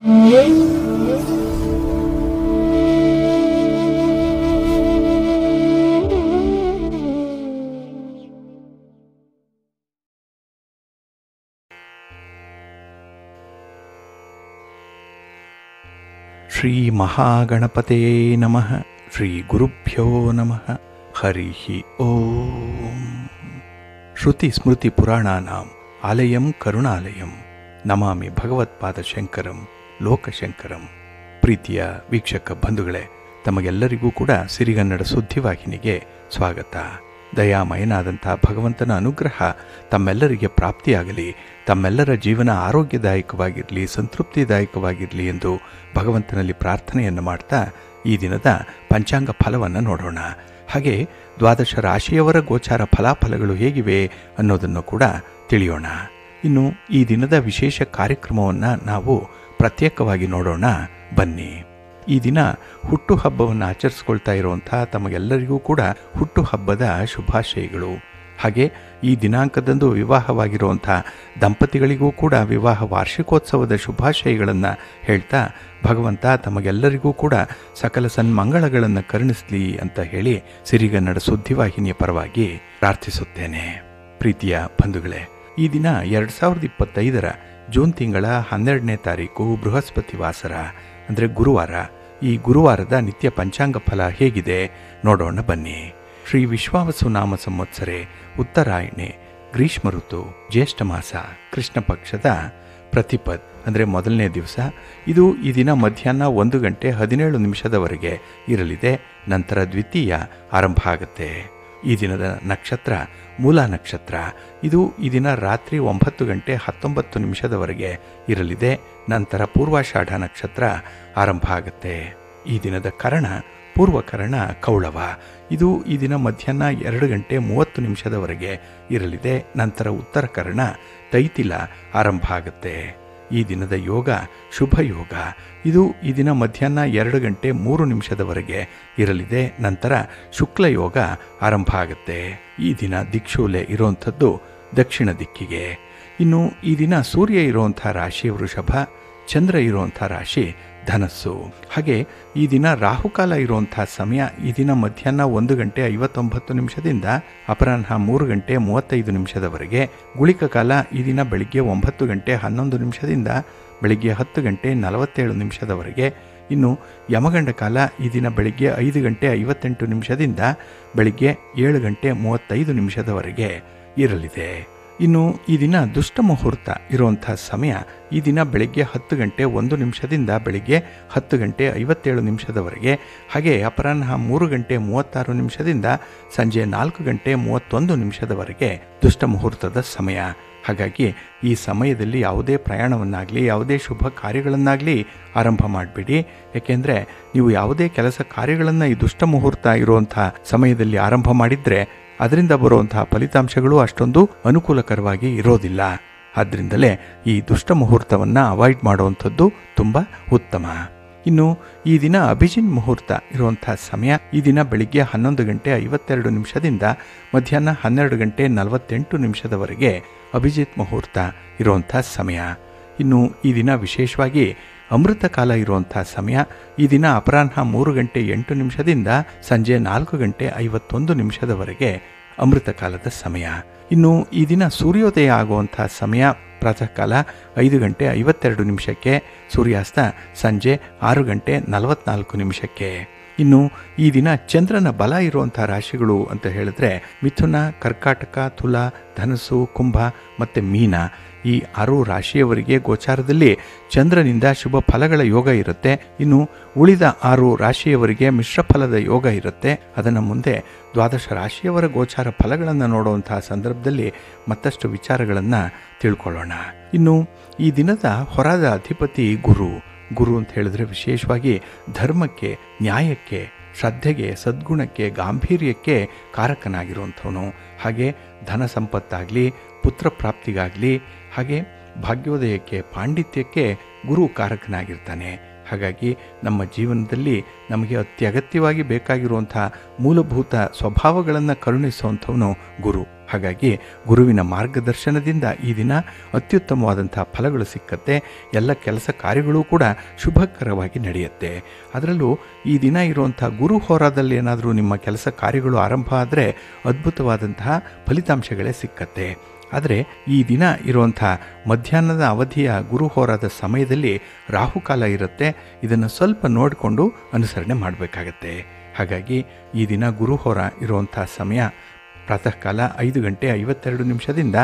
ಶ್ರೀ ಮಹಾಗಣಪತೇ ನಮಃ. ಶ್ರೀ ಗುರುಭ್ಯೋ ನಮಃ. ಹರಿ ಓಂ. ಶ್ರುತಿ ಸ್ಮೃತಿ ಪುರಾಣಾನಾಂ ಆಲಯಂ ಕರುಣಾಲಯಂ ನಮಾಮಿ ಭಗವತ್ಪಾದ ಶಂಕರಂ ಲೋಕಶಂಕರಂ. ಪ್ರೀತಿಯ ವೀಕ್ಷಕ ಬಂಧುಗಳೇ, ತಮಗೆಲ್ಲರಿಗೂ ಕೂಡ ಸಿರಿಗನ್ನಡ ಸುದ್ದಿವಾಹಿನಿಗೆ ಸ್ವಾಗತ. ದಯಾಮಯನಾದಂಥ ಭಗವಂತನ ಅನುಗ್ರಹ ತಮ್ಮೆಲ್ಲರಿಗೆ ಪ್ರಾಪ್ತಿಯಾಗಲಿ, ತಮ್ಮೆಲ್ಲರ ಜೀವನ ಆರೋಗ್ಯದಾಯಕವಾಗಿರಲಿ, ಸಂತೃಪ್ತಿದಾಯಕವಾಗಿರಲಿ ಎಂದು ಭಗವಂತನಲ್ಲಿ ಪ್ರಾರ್ಥನೆಯನ್ನು ಮಾಡ್ತಾ ಈ ದಿನದ ಪಂಚಾಂಗ ಫಲವನ್ನು ನೋಡೋಣ. ಹಾಗೆ ದ್ವಾದಶ ರಾಶಿಯವರ ಗೋಚಾರ ಫಲಾಫಲಗಳು ಹೇಗಿವೆ ಅನ್ನೋದನ್ನು ಕೂಡ ತಿಳಿಯೋಣ. ಇನ್ನು ಈ ದಿನದ ವಿಶೇಷ ಕಾರ್ಯಕ್ರಮವನ್ನು ನಾವು ಪ್ರತ್ಯೇಕವಾಗಿ ನೋಡೋಣ ಬನ್ನಿ. ಈ ದಿನ ಹುಟ್ಟುಹಬ್ಬವನ್ನು ಆಚರಿಸ್ಕೊಳ್ತಾ ಇರುವಂಥ ತಮಗೆಲ್ಲರಿಗೂ ಕೂಡ ಹುಟ್ಟುಹಬ್ಬದ ಶುಭಾಶಯಗಳು. ಹಾಗೆ ಈ ದಿನಾಂಕದಂದು ವಿವಾಹವಾಗಿರುವಂಥ ದಂಪತಿಗಳಿಗೂ ಕೂಡ ವಿವಾಹ ವಾರ್ಷಿಕೋತ್ಸವದ ಶುಭಾಶಯಗಳನ್ನು ಹೇಳ್ತಾ ಭಗವಂತ ತಮಗೆಲ್ಲರಿಗೂ ಕೂಡ ಸಕಲ ಸನ್ಮಂಗಳಗಳನ್ನು ಕರುಣಿಸಲಿ ಅಂತ ಹೇಳಿ ಸಿರಿಗನ್ನಡ ಸುದ್ದಿವಾಹಿನಿಯ ಪರವಾಗಿ ಪ್ರಾರ್ಥಿಸುತ್ತೇನೆ. ಪ್ರೀತಿಯ ಬಂಧುಗಳೇ, ಈ ದಿನ 2025 ಜೂನ್ ತಿಂಗಳ 12ನೇ ತಾರೀಕು ಬೃಹಸ್ಪತಿ ವಾಸರ ಅಂದರೆ ಗುರುವಾರ. ಈ ಗುರುವಾರದ ನಿತ್ಯ ಪಂಚಾಂಗ ಫಲ ಹೇಗಿದೆ ನೋಡೋಣ ಬನ್ನಿ. ಶ್ರೀ ವಿಶ್ವಾವಸು ನಾಮ ಸಂವತ್ಸರೆ ಉತ್ತರಾಯಣೆ ಗ್ರೀಷ್ಮ ಋತು ಜ್ಯೇಷ್ಠ ಮಾಸ ಕೃಷ್ಣ ಪಕ್ಷದ ಪ್ರತಿಪದ್ ಅಂದರೆ ಮೊದಲನೇ ದಿವಸ. ಇದು ಈ ದಿನ ಮಧ್ಯಾಹ್ನ 1:17 ಇರಲಿದೆ. ನಂತರ ದ್ವಿತೀಯ ಆರಂಭ ಆಗುತ್ತೆ. ಈ ದಿನದ ನಕ್ಷತ್ರ ಮೂಲ ನಕ್ಷತ್ರ. ಇದು ಈ ದಿನ ರಾತ್ರಿ 9:19 ಇರಲಿದೆ. ನಂತರ ಪೂರ್ವಾಷಾಢ ನಕ್ಷತ್ರ ಆರಂಭ ಆಗುತ್ತೆ. ಈ ದಿನದ ಕರಣ ಪೂರ್ವಕರಣ ಕೌಳವ. ಇದು ಈ ದಿನ ಮಧ್ಯಾಹ್ನ 2:30 ಇರಲಿದೆ. ನಂತರ ಉತ್ತರ ಕರ್ಣ ತೈತಿಲ ಆರಂಭ ಆಗುತ್ತೆ. ಈ ದಿನದ ಯೋಗ ಶುಭ ಯೋಗ. ಇದು ಈ ದಿನ ಮಧ್ಯಾಹ್ನ 2:03 ಇರಲಿದೆ. ನಂತರ ಶುಕ್ಲ ಯೋಗ ಆರಂಭ ಆಗುತ್ತೆ. ಈ ದಿನ ದಿಕ್ಷೂಲೆ ಇರುವಂಥದ್ದು ದಕ್ಷಿಣ ದಿಕ್ಕಿಗೆ. ಇನ್ನು ಈ ದಿನ ಸೂರ್ಯ ಇರುವಂಥ ರಾಶಿ ವೃಷಭ, ಚಂದ್ರ ಇರುವಂಥ ರಾಶಿ ಧನಸ್ಸು. ಹಾಗೆ ಈ ದಿನ ರಾಹುಕಾಲ ಇರುವಂಥ ಸಮಯ ಈ ದಿನ ಮಧ್ಯಾಹ್ನ 1:59 ಅಪರಾಹ್ನ 3:35 ಗುಳಿಕ ಕಾಲ ಈ ದಿನ ಬೆಳಿಗ್ಗೆ 9:11 ಬೆಳಿಗ್ಗೆ 10:47 ಇನ್ನು ಯಮಗಂಡ ಕಾಲ ಈ ದಿನ ಬೆಳಿಗ್ಗೆ 5:58 ಬೆಳಿಗ್ಗೆ 7:35 ಇರಲಿದೆ. ಇನ್ನು ಈ ದಿನ ದುಷ್ಟ ಮುಹೂರ್ತ ಇರುವಂಥ ಸಮಯ ಈ ದಿನ ಬೆಳಿಗ್ಗೆ 10:01 ಬೆಳಿಗ್ಗೆ 10:57 ಹಾಗೆ ಅಪರಾಹ್ನ 3:36 ಸಂಜೆ 4:31 ದುಷ್ಟ ಮುಹೂರ್ತದ ಸಮಯ. ಹಾಗಾಗಿ ಈ ಸಮಯದಲ್ಲಿ ಯಾವುದೇ ಪ್ರಯಾಣವನ್ನಾಗಲಿ ಯಾವುದೇ ಶುಭ ಕಾರ್ಯಗಳನ್ನಾಗಲಿ ಆರಂಭ ಮಾಡಬೇಡಿ. ಏಕೆಂದರೆ ನೀವು ಯಾವುದೇ ಕೆಲಸ ಕಾರ್ಯಗಳನ್ನು ಈ ದುಷ್ಟ ಮುಹೂರ್ತ ಇರುವಂಥ ಸಮಯದಲ್ಲಿ ಆರಂಭ ಮಾಡಿದರೆ ಅದರಿಂದ ಬರುವಂತಹ ಫಲಿತಾಂಶಗಳು ಅಷ್ಟೊಂದು ಅನುಕೂಲಕರವಾಗಿ ಇರೋದಿಲ್ಲ. ಆದ್ದರಿಂದಲೇ ಈ ದುಷ್ಟ ಮುಹೂರ್ತವನ್ನು ಅವಾಯ್ಡ್ ಮಾಡುವಂಥದ್ದು ತುಂಬ ಉತ್ತಮ. ಇನ್ನು ಈ ದಿನ ಅಭಿಜಿನ್ ಮುಹೂರ್ತ ಇರುವಂಥ ಸಮಯ ಈ ದಿನ ಬೆಳಿಗ್ಗೆ 11:52 ಮಧ್ಯಾಹ್ನ 12:48 ಅಭಿಜಿತ್ ಮುಹೂರ್ತ ಇರುವಂಥ ಸಮಯ. ಇನ್ನು ಈ ದಿನ ವಿಶೇಷವಾಗಿ ಅಮೃತ ಕಾಲ ಇರುವಂಥ ಸಮಯ ಈ ದಿನ ಅಪರಾಹ್ನ 3:08 ಸಂಜೆ 4:51 ಅಮೃತ ಕಾಲದ ಸಮಯ. ಇನ್ನು ಈ ದಿನ ಸೂರ್ಯೋದಯ ಆಗುವಂಥ ಸಮಯ ಪ್ರಾತಃ ಕಾಲ 5:52 ಸೂರ್ಯಾಸ್ತ ಸಂಜೆ 6:44. ಇನ್ನು ಈ ದಿನ ಚಂದ್ರನ ಬಲ ಇರುವಂಥ ರಾಶಿಗಳು ಅಂತ ಹೇಳಿದ್ರೆ ಮಿಥುನ, ಕರ್ಕಾಟಕ, ತುಲಾ, ಧನಸ್ಸು, ಕುಂಭ ಮತ್ತು ಮೀನ. ಈ 6 ರಾಶಿಯವರಿಗೆ ಗೋಚಾರದಲ್ಲಿ ಚಂದ್ರನಿಂದ ಶುಭ ಫಲಗಳ ಯೋಗ ಇರುತ್ತೆ. ಇನ್ನು ಉಳಿದ 6 ರಾಶಿಯವರಿಗೆ ಮಿಶ್ರ ಫಲದ ಯೋಗ ಇರುತ್ತೆ. ಅದನ್ನು ಮುಂದೆ ದ್ವಾದಶ ರಾಶಿಯವರ ಗೋಚಾರ ಫಲಗಳನ್ನು ನೋಡುವಂತಹ ಸಂದರ್ಭದಲ್ಲಿ ಮತ್ತಷ್ಟು ವಿಚಾರಗಳನ್ನು ತಿಳ್ಕೊಳ್ಳೋಣ. ಇನ್ನು ಈ ದಿನದ ಹೊರದ ಅಧಿಪತಿ ಗುರು ಅಂತ ಹೇಳಿದ್ರೆ ವಿಶೇಷವಾಗಿ ಧರ್ಮಕ್ಕೆ, ನ್ಯಾಯಕ್ಕೆ, ಶ್ರದ್ಧೆಗೆ, ಸದ್ಗುಣಕ್ಕೆ, ಗಾಂಭೀರ್ಯಕ್ಕೆ ಕಾರಕನಾಗಿರುವಂಥವನು. ಹಾಗೆ ಧನ ಸಂಪತ್ತಾಗಲಿ, ಪುತ್ರ ಪ್ರಾಪ್ತಿಗಾಗಲಿ, ಹಾಗೆ ಭಾಗ್ಯೋದಯಕ್ಕೆ, ಪಾಂಡಿತ್ಯಕ್ಕೆ ಗುರು ಕಾರಕನಾಗಿರ್ತಾನೆ. ಹಾಗಾಗಿ ನಮ್ಮ ಜೀವನದಲ್ಲಿ ನಮಗೆ ಅತ್ಯಗತ್ಯವಾಗಿ ಬೇಕಾಗಿರುವಂಥ ಮೂಲಭೂತ ಸ್ವಭಾವಗಳನ್ನು ಕರುಣಿಸುವಂಥವನು ಗುರು. ಹಾಗಾಗಿ ಗುರುವಿನ ಮಾರ್ಗದರ್ಶನದಿಂದ ಈ ದಿನ ಅತ್ಯುತ್ತಮವಾದಂಥ ಫಲಗಳು ಸಿಕ್ಕತ್ತೆ. ಎಲ್ಲ ಕೆಲಸ ಕಾರ್ಯಗಳು ಕೂಡ ಶುಭಕರವಾಗಿ ನಡೆಯುತ್ತೆ. ಅದರಲ್ಲೂ ಈ ದಿನ ಇರುವಂಥ ಗುರು ಹೋರಾದಲ್ಲಿ ಏನಾದರೂ ನಿಮ್ಮ ಕೆಲಸ ಕಾರ್ಯಗಳು ಆರಂಭ ಆದರೆ ಅದ್ಭುತವಾದಂತಹ ಫಲಿತಾಂಶಗಳೇ ಸಿಕ್ಕತ್ತೆ. ಆದರೆ ಈ ದಿನ ಇರುವಂಥ ಮಧ್ಯಾಹ್ನದ ಅವಧಿಯ ಗುರುಹೋರಾದ ಸಮಯದಲ್ಲಿ ರಾಹುಕಾಲ ಇರುತ್ತೆ. ಇದನ್ನು ಸ್ವಲ್ಪ ನೋಡಿಕೊಂಡು ಅನುಸರಣೆ ಮಾಡಬೇಕಾಗತ್ತೆ. ಹಾಗಾಗಿ ಈ ದಿನ ಗುರುಹೋರ ಇರುವಂಥ ಸಮಯ ಪ್ರಾತಃ ಕಾಲ 5 ಗಂಟೆ 52 ನಿಮಿಷದಿಂದ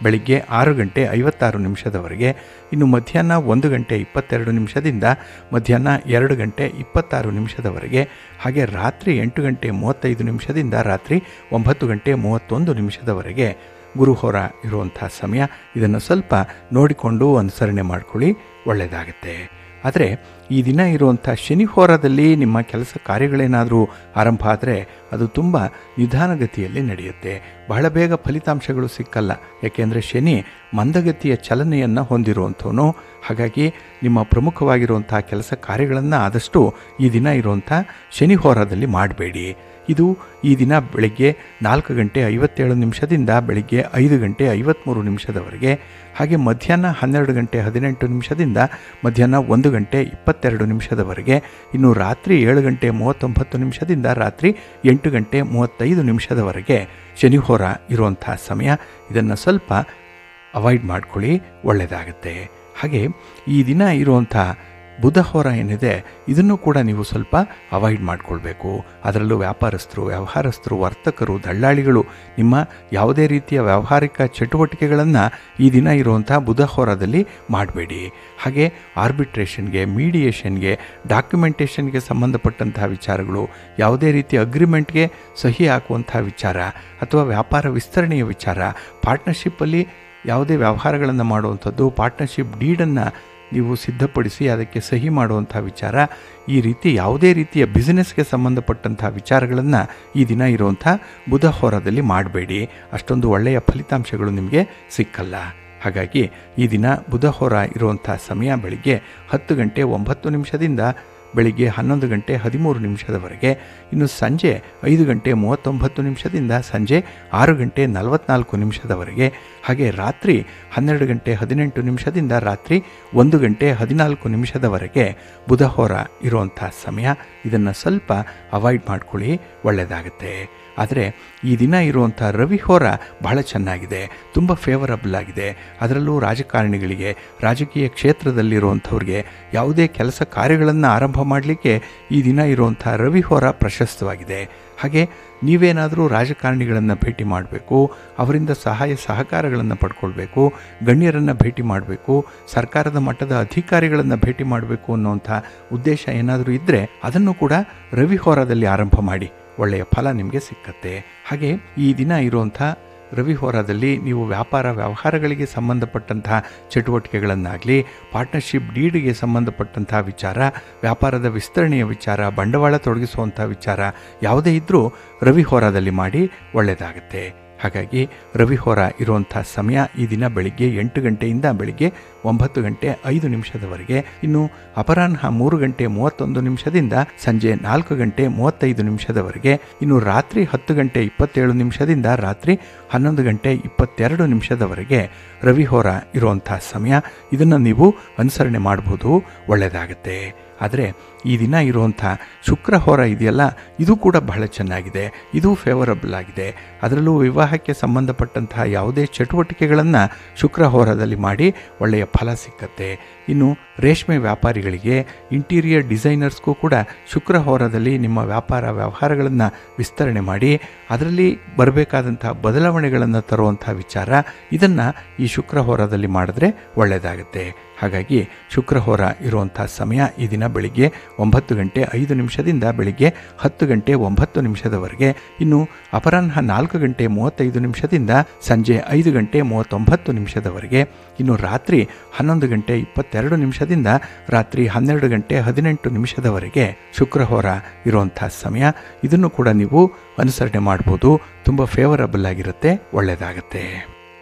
ಬೆಳಿಗ್ಗೆ 6 ಗಂಟೆ 56 ನಿಮಿಷದವರೆಗೆ. ಇನ್ನು ಮಧ್ಯಾಹ್ನ 1 ಗಂಟೆ 22 ನಿಮಿಷದಿಂದ ಮಧ್ಯಾಹ್ನ 2 ಗಂಟೆ 26 ನಿಮಿಷದವರೆಗೆ. ಹಾಗೆ ರಾತ್ರಿ 8 ಗಂಟೆ 35 ನಿಮಿಷದಿಂದ ರಾತ್ರಿ 9 ಗಂಟೆ 31 ನಿಮಿಷದವರೆಗೆ ಗುರುಹೋರ ಇರುವಂಥ ಸಮಯ. ಇದನ್ನು ಸ್ವಲ್ಪ ನೋಡಿಕೊಂಡು ಅನುಸರಣೆ ಮಾಡ್ಕೊಳ್ಳಿ, ಒಳ್ಳೆಯದಾಗತ್ತೆ. ಆದರೆ ಈ ದಿನ ಇರುವಂಥ ಶನಿ ಹೋರಾದಲ್ಲಿ ನಿಮ್ಮ ಕೆಲಸ ಕಾರ್ಯಗಳೇನಾದರೂ ಆರಂಭ ಆದರೆ ಅದು ತುಂಬ ನಿಧಾನಗತಿಯಲ್ಲಿ ನಡೆಯುತ್ತೆ. ಬಹಳ ಬೇಗ ಫಲಿತಾಂಶಗಳು ಸಿಕ್ಕಲ್ಲ. ಯಾಕೆಂದರೆ ಶನಿ ಮಂದಗತಿಯ ಚಲನೆಯನ್ನು ಹೊಂದಿರುವಂಥವನು. ಹಾಗಾಗಿ ನಿಮ್ಮ ಪ್ರಮುಖವಾಗಿರುವಂಥ ಕೆಲಸ ಕಾರ್ಯಗಳನ್ನು ಆದಷ್ಟು ಈ ದಿನ ಇರುವಂಥ ಶನಿ ಹೋರಾದಲ್ಲಿ ಮಾಡಬೇಡಿ. ಇದು ಈ ದಿನ ಬೆಳಗ್ಗೆ 4 ಗಂಟೆ 57 ನಿಮಿಷದಿಂದ ಬೆಳಗ್ಗೆ 5 ಗಂಟೆ 53 ನಿಮಿಷದವರೆಗೆ. ಹಾಗೆ ಮಧ್ಯಾಹ್ನ 12 ಗಂಟೆ 18 ನಿಮಿಷದಿಂದ ಮಧ್ಯಾಹ್ನ 1 ಗಂಟೆ 22 ನಿಮಿಷದವರೆಗೆ. ಇನ್ನು ರಾತ್ರಿ 7 ಗಂಟೆ 39 ನಿಮಿಷದಿಂದ ರಾತ್ರಿ 8 ಗಂಟೆ 35 ನಿಮಿಷದವರೆಗೆ ಶನಿ ಹೋರ ಇರುವಂಥ ಸಮಯ. ಇದನ್ನು ಸ್ವಲ್ಪ ಅವಾಯ್ಡ್ ಮಾಡ್ಕೊಳ್ಳಿ, ಒಳ್ಳೆಯದಾಗತ್ತೆ. ಹಾಗೆ ಈ ದಿನ ಇರುವಂಥ ಬುಧ ಹೋರ ಏನಿದೆ ಇದನ್ನು ಕೂಡ ನೀವು ಸ್ವಲ್ಪ ಅವಾಯ್ಡ್ ಮಾಡಿಕೊಳ್ಬೇಕು. ಅದರಲ್ಲೂ ವ್ಯವಹಾರಸ್ಥರು, ವರ್ತಕರು, ದಳ್ಳಾಳಿಗಳು ನಿಮ್ಮ ಯಾವುದೇ ರೀತಿಯ ವ್ಯಾವಹಾರಿಕ ಚಟುವಟಿಕೆಗಳನ್ನು ಈ ದಿನ ಇರುವಂಥ ಬುಧ ಹೋರಾದಲ್ಲಿ ಮಾಡಬೇಡಿ. ಹಾಗೆ ಆರ್ಬಿಟ್ರೇಷನ್ಗೆ, ಮೀಡಿಯೇಷನ್ಗೆ, ಡಾಕ್ಯುಮೆಂಟೇಷನ್ಗೆ ಸಂಬಂಧಪಟ್ಟಂತಹ ವಿಚಾರಗಳು, ಯಾವುದೇ ರೀತಿಯ ಅಗ್ರಿಮೆಂಟ್ಗೆ ಸಹಿ ಹಾಕುವಂಥ ವಿಚಾರ ಅಥವಾ ವ್ಯಾಪಾರ ವಿಸ್ತರಣೆಯ ವಿಚಾರ, ಪಾರ್ಟ್ನರ್ಶಿಪ್ಪಲ್ಲಿ ಯಾವುದೇ ವ್ಯವಹಾರಗಳನ್ನು ಮಾಡುವಂಥದ್ದು, ಪಾರ್ಟ್ನರ್ಶಿಪ್ ಡೀಡನ್ನು ನೀವು ಸಿದ್ಧಪಡಿಸಿ ಅದಕ್ಕೆ ಸಹಿ ಮಾಡುವಂಥ ವಿಚಾರ, ಈ ರೀತಿ ಯಾವುದೇ ರೀತಿಯ ಬಿಸ್ನೆಸ್ಗೆ ಸಂಬಂಧಪಟ್ಟಂಥ ವಿಚಾರಗಳನ್ನು ಈ ದಿನ ಇರುವಂಥ ಬುಧ ಹೋರಾದಲ್ಲಿ ಮಾಡಬೇಡಿ. ಅಷ್ಟೊಂದು ಒಳ್ಳೆಯ ಫಲಿತಾಂಶಗಳು ನಿಮಗೆ ಸಿಕ್ಕಲ್ಲ. ಹಾಗಾಗಿ ಈ ದಿನ ಬುಧ ಹೋರ ಇರುವಂಥ ಸಮಯ ಬೆಳಿಗ್ಗೆ 10 ಗಂಟೆ 9 ನಿಮಿಷದಿಂದ ಬೆಳಿಗ್ಗೆ 11 ಗಂಟೆ 13 ನಿಮಿಷದವರೆಗೆ. ಇನ್ನು ಸಂಜೆ 5 ಗಂಟೆ 39 ನಿಮಿಷದಿಂದ ಸಂಜೆ 6 ಗಂಟೆ 44 ನಿಮಿಷದವರೆಗೆ. ಹಾಗೆ ರಾತ್ರಿ 12 ಗಂಟೆ 18 ನಿಮಿಷದಿಂದ ರಾತ್ರಿ 1 ಗಂಟೆ 14 ನಿಮಿಷದವರೆಗೆ ಬುಧ ಹೋರ ಇರುವಂಥ ಸಮಯ. ಇದನ್ನು ಸ್ವಲ್ಪ ಅವಾಯ್ಡ್ ಮಾಡ್ಕೊಳ್ಳಿ, ಒಳ್ಳೆಯದಾಗುತ್ತೆ. ಆದರೆ ಈ ದಿನ ಇರುವಂಥ ರವಿ ಹೋರ ಬಹಳ ಚೆನ್ನಾಗಿದೆ, ತುಂಬ ಫೇವರಬಲ್ ಆಗಿದೆ. ಅದರಲ್ಲೂ ರಾಜಕಾರಣಿಗಳಿಗೆ, ರಾಜಕೀಯ ಕ್ಷೇತ್ರದಲ್ಲಿರುವಂಥವ್ರಿಗೆ ಯಾವುದೇ ಕೆಲಸ ಕಾರ್ಯಗಳನ್ನು ಆರಂಭ ಮಾಡಲಿಕ್ಕೆ ಈ ದಿನ ಇರುವಂಥ ರವಿ ಹೋರ ಪ್ರಶಸ್ತವಾಗಿದೆ. ಹಾಗೆ ನೀವೇನಾದರೂ ರಾಜಕಾರಣಿಗಳನ್ನು ಭೇಟಿ ಮಾಡಬೇಕು, ಅವರಿಂದ ಸಹಾಯ ಸಹಕಾರಗಳನ್ನು ಪಡ್ಕೊಳ್ಬೇಕು, ಗಣ್ಯರನ್ನು ಭೇಟಿ ಮಾಡಬೇಕು, ಸರ್ಕಾರದ ಮಟ್ಟದ ಅಧಿಕಾರಿಗಳನ್ನು ಭೇಟಿ ಮಾಡಬೇಕು ಅನ್ನೋಂಥ ಉದ್ದೇಶ ಏನಾದರೂ ಇದ್ದರೆ ಅದನ್ನು ಕೂಡ ರವಿ ಹೋರಾದಲ್ಲಿ ಆರಂಭ ಮಾಡಿ, ಒಳ್ಳೆಯ ಫಲ ನಿಮಗೆ ಸಿಕ್ಕತ್ತೆ. ಹಾಗೆ ಈ ದಿನ ಇರುವಂಥ ರವಿ ಹೋರಾದಲ್ಲಿ ನೀವು ವ್ಯವಹಾರಗಳಿಗೆ ಸಂಬಂಧಪಟ್ಟಂತಹ ಚಟುವಟಿಕೆಗಳನ್ನಾಗಲಿ, ಪಾರ್ಟ್ನರ್ಶಿಪ್ ಡೀಡ್ಗೆ ಸಂಬಂಧಪಟ್ಟಂಥ ವಿಚಾರ, ವ್ಯಾಪಾರದ ವಿಸ್ತರಣೆಯ ವಿಚಾರ, ಬಂಡವಾಳ ತೊಡಗಿಸುವಂಥ ವಿಚಾರ ಯಾವುದೇ ಇದ್ದರೂ ರವಿ ಹೋರಾದಲ್ಲಿ ಮಾಡಿ, ಒಳ್ಳೆಯದಾಗುತ್ತೆ. ಹಾಗಾಗಿ ರವಿ ಹೋರ ಇರುವಂಥ ಸಮಯ ಈ ದಿನ ಬೆಳಿಗ್ಗೆ 8 ಗಂಟೆಯಿಂದ ಬೆಳಿಗ್ಗೆ 9 ಗಂಟೆ 5 ನಿಮಿಷದವರೆಗೆ. ಇನ್ನು ಅಪರಾಹ್ನ 3 ಗಂಟೆ 31 ನಿಮಿಷದಿಂದ ಸಂಜೆ 4 ಗಂಟೆ 35 ನಿಮಿಷದವರೆಗೆ. ಇನ್ನು ರಾತ್ರಿ 10 ಗಂಟೆ 27 ನಿಮಿಷದಿಂದ ರಾತ್ರಿ 11 ಗಂಟೆ 22 ನಿಮಿಷದವರೆಗೆ ರವಿ ಹೋರ ಇರುವಂಥ ಸಮಯ. ಇದನ್ನು ನೀವು ಅನುಸರಣೆ ಮಾಡ್ಬೋದು, ಒಳ್ಳೆಯದಾಗತ್ತೆ. ಆದರೆ ಈ ದಿನ ಇರುವಂಥ ಶುಕ್ರ ಹೋರ ಇದೆಯಲ್ಲ, ಇದು ಕೂಡ ಬಹಳ ಚೆನ್ನಾಗಿದೆ, ಇದು ಫೇವರಬಲ್ ಆಗಿದೆ. ಅದರಲ್ಲೂ ವಿವಾಹಕ್ಕೆ ಸಂಬಂಧಪಟ್ಟಂತಹ ಯಾವುದೇ ಚಟುವಟಿಕೆಗಳನ್ನು ಶುಕ್ರ ಹೋರಾದಲ್ಲಿ ಮಾಡಿ ಒಳ್ಳೆಯ ಫಲ ಸಿಕ್ಕತ್ತೆ. ಇನ್ನು ರೇಷ್ಮೆ ವ್ಯಾಪಾರಿಗಳಿಗೆ, ಇಂಟೀರಿಯರ್ ಡಿಸೈನರ್ಸ್ಗೂ ಕೂಡ ಶುಕ್ರ ಹೋರಾದಲ್ಲಿ ನಿಮ್ಮ ವ್ಯವಹಾರಗಳನ್ನು ವಿಸ್ತರಣೆ ಮಾಡಿ ಅದರಲ್ಲಿ ಬರಬೇಕಾದಂಥ ಬದಲಾವಣೆಗಳನ್ನು ತರುವಂಥ ವಿಚಾರ, ಇದನ್ನು ಈ ಶುಕ್ರ ಹೋರಾದಲ್ಲಿ ಮಾಡಿದ್ರೆ ಒಳ್ಳೆಯದಾಗುತ್ತೆ. ಹಾಗಾಗಿ ಶುಕ್ರ ಹೋರ ಇರುವಂಥ ಸಮಯ ಈ ದಿನ ಬೆಳಿಗ್ಗೆ 9 ಗಂಟೆ 5 ನಿಮಿಷದಿಂದ ಬೆಳಿಗ್ಗೆ 10 ಗಂಟೆ 9 ನಿಮಿಷದವರೆಗೆ. ಇನ್ನು ಅಪರಾಹ್ನ 4 ಗಂಟೆ 35 ನಿಮಿಷದಿಂದ ಸಂಜೆ 5 ಗಂಟೆ 39 ನಿಮಿಷದವರೆಗೆ. ಇನ್ನು ರಾತ್ರಿ 11 ಗಂಟೆ 22 ನಿಮಿಷದಿಂದ ರಾತ್ರಿ 12 ಗಂಟೆ 18 ನಿಮಿಷದವರೆಗೆ ಶುಕ್ರ ಹೋರ ಇರುವಂಥ ಸಮಯ. ಇದನ್ನು ಕೂಡ ನೀವು ಅನುಸರಣೆ ಮಾಡ್ಬೋದು, ತುಂಬ ಫೇವರಬಲ್ ಆಗಿರುತ್ತೆ, ಒಳ್ಳೆಯದಾಗತ್ತೆ.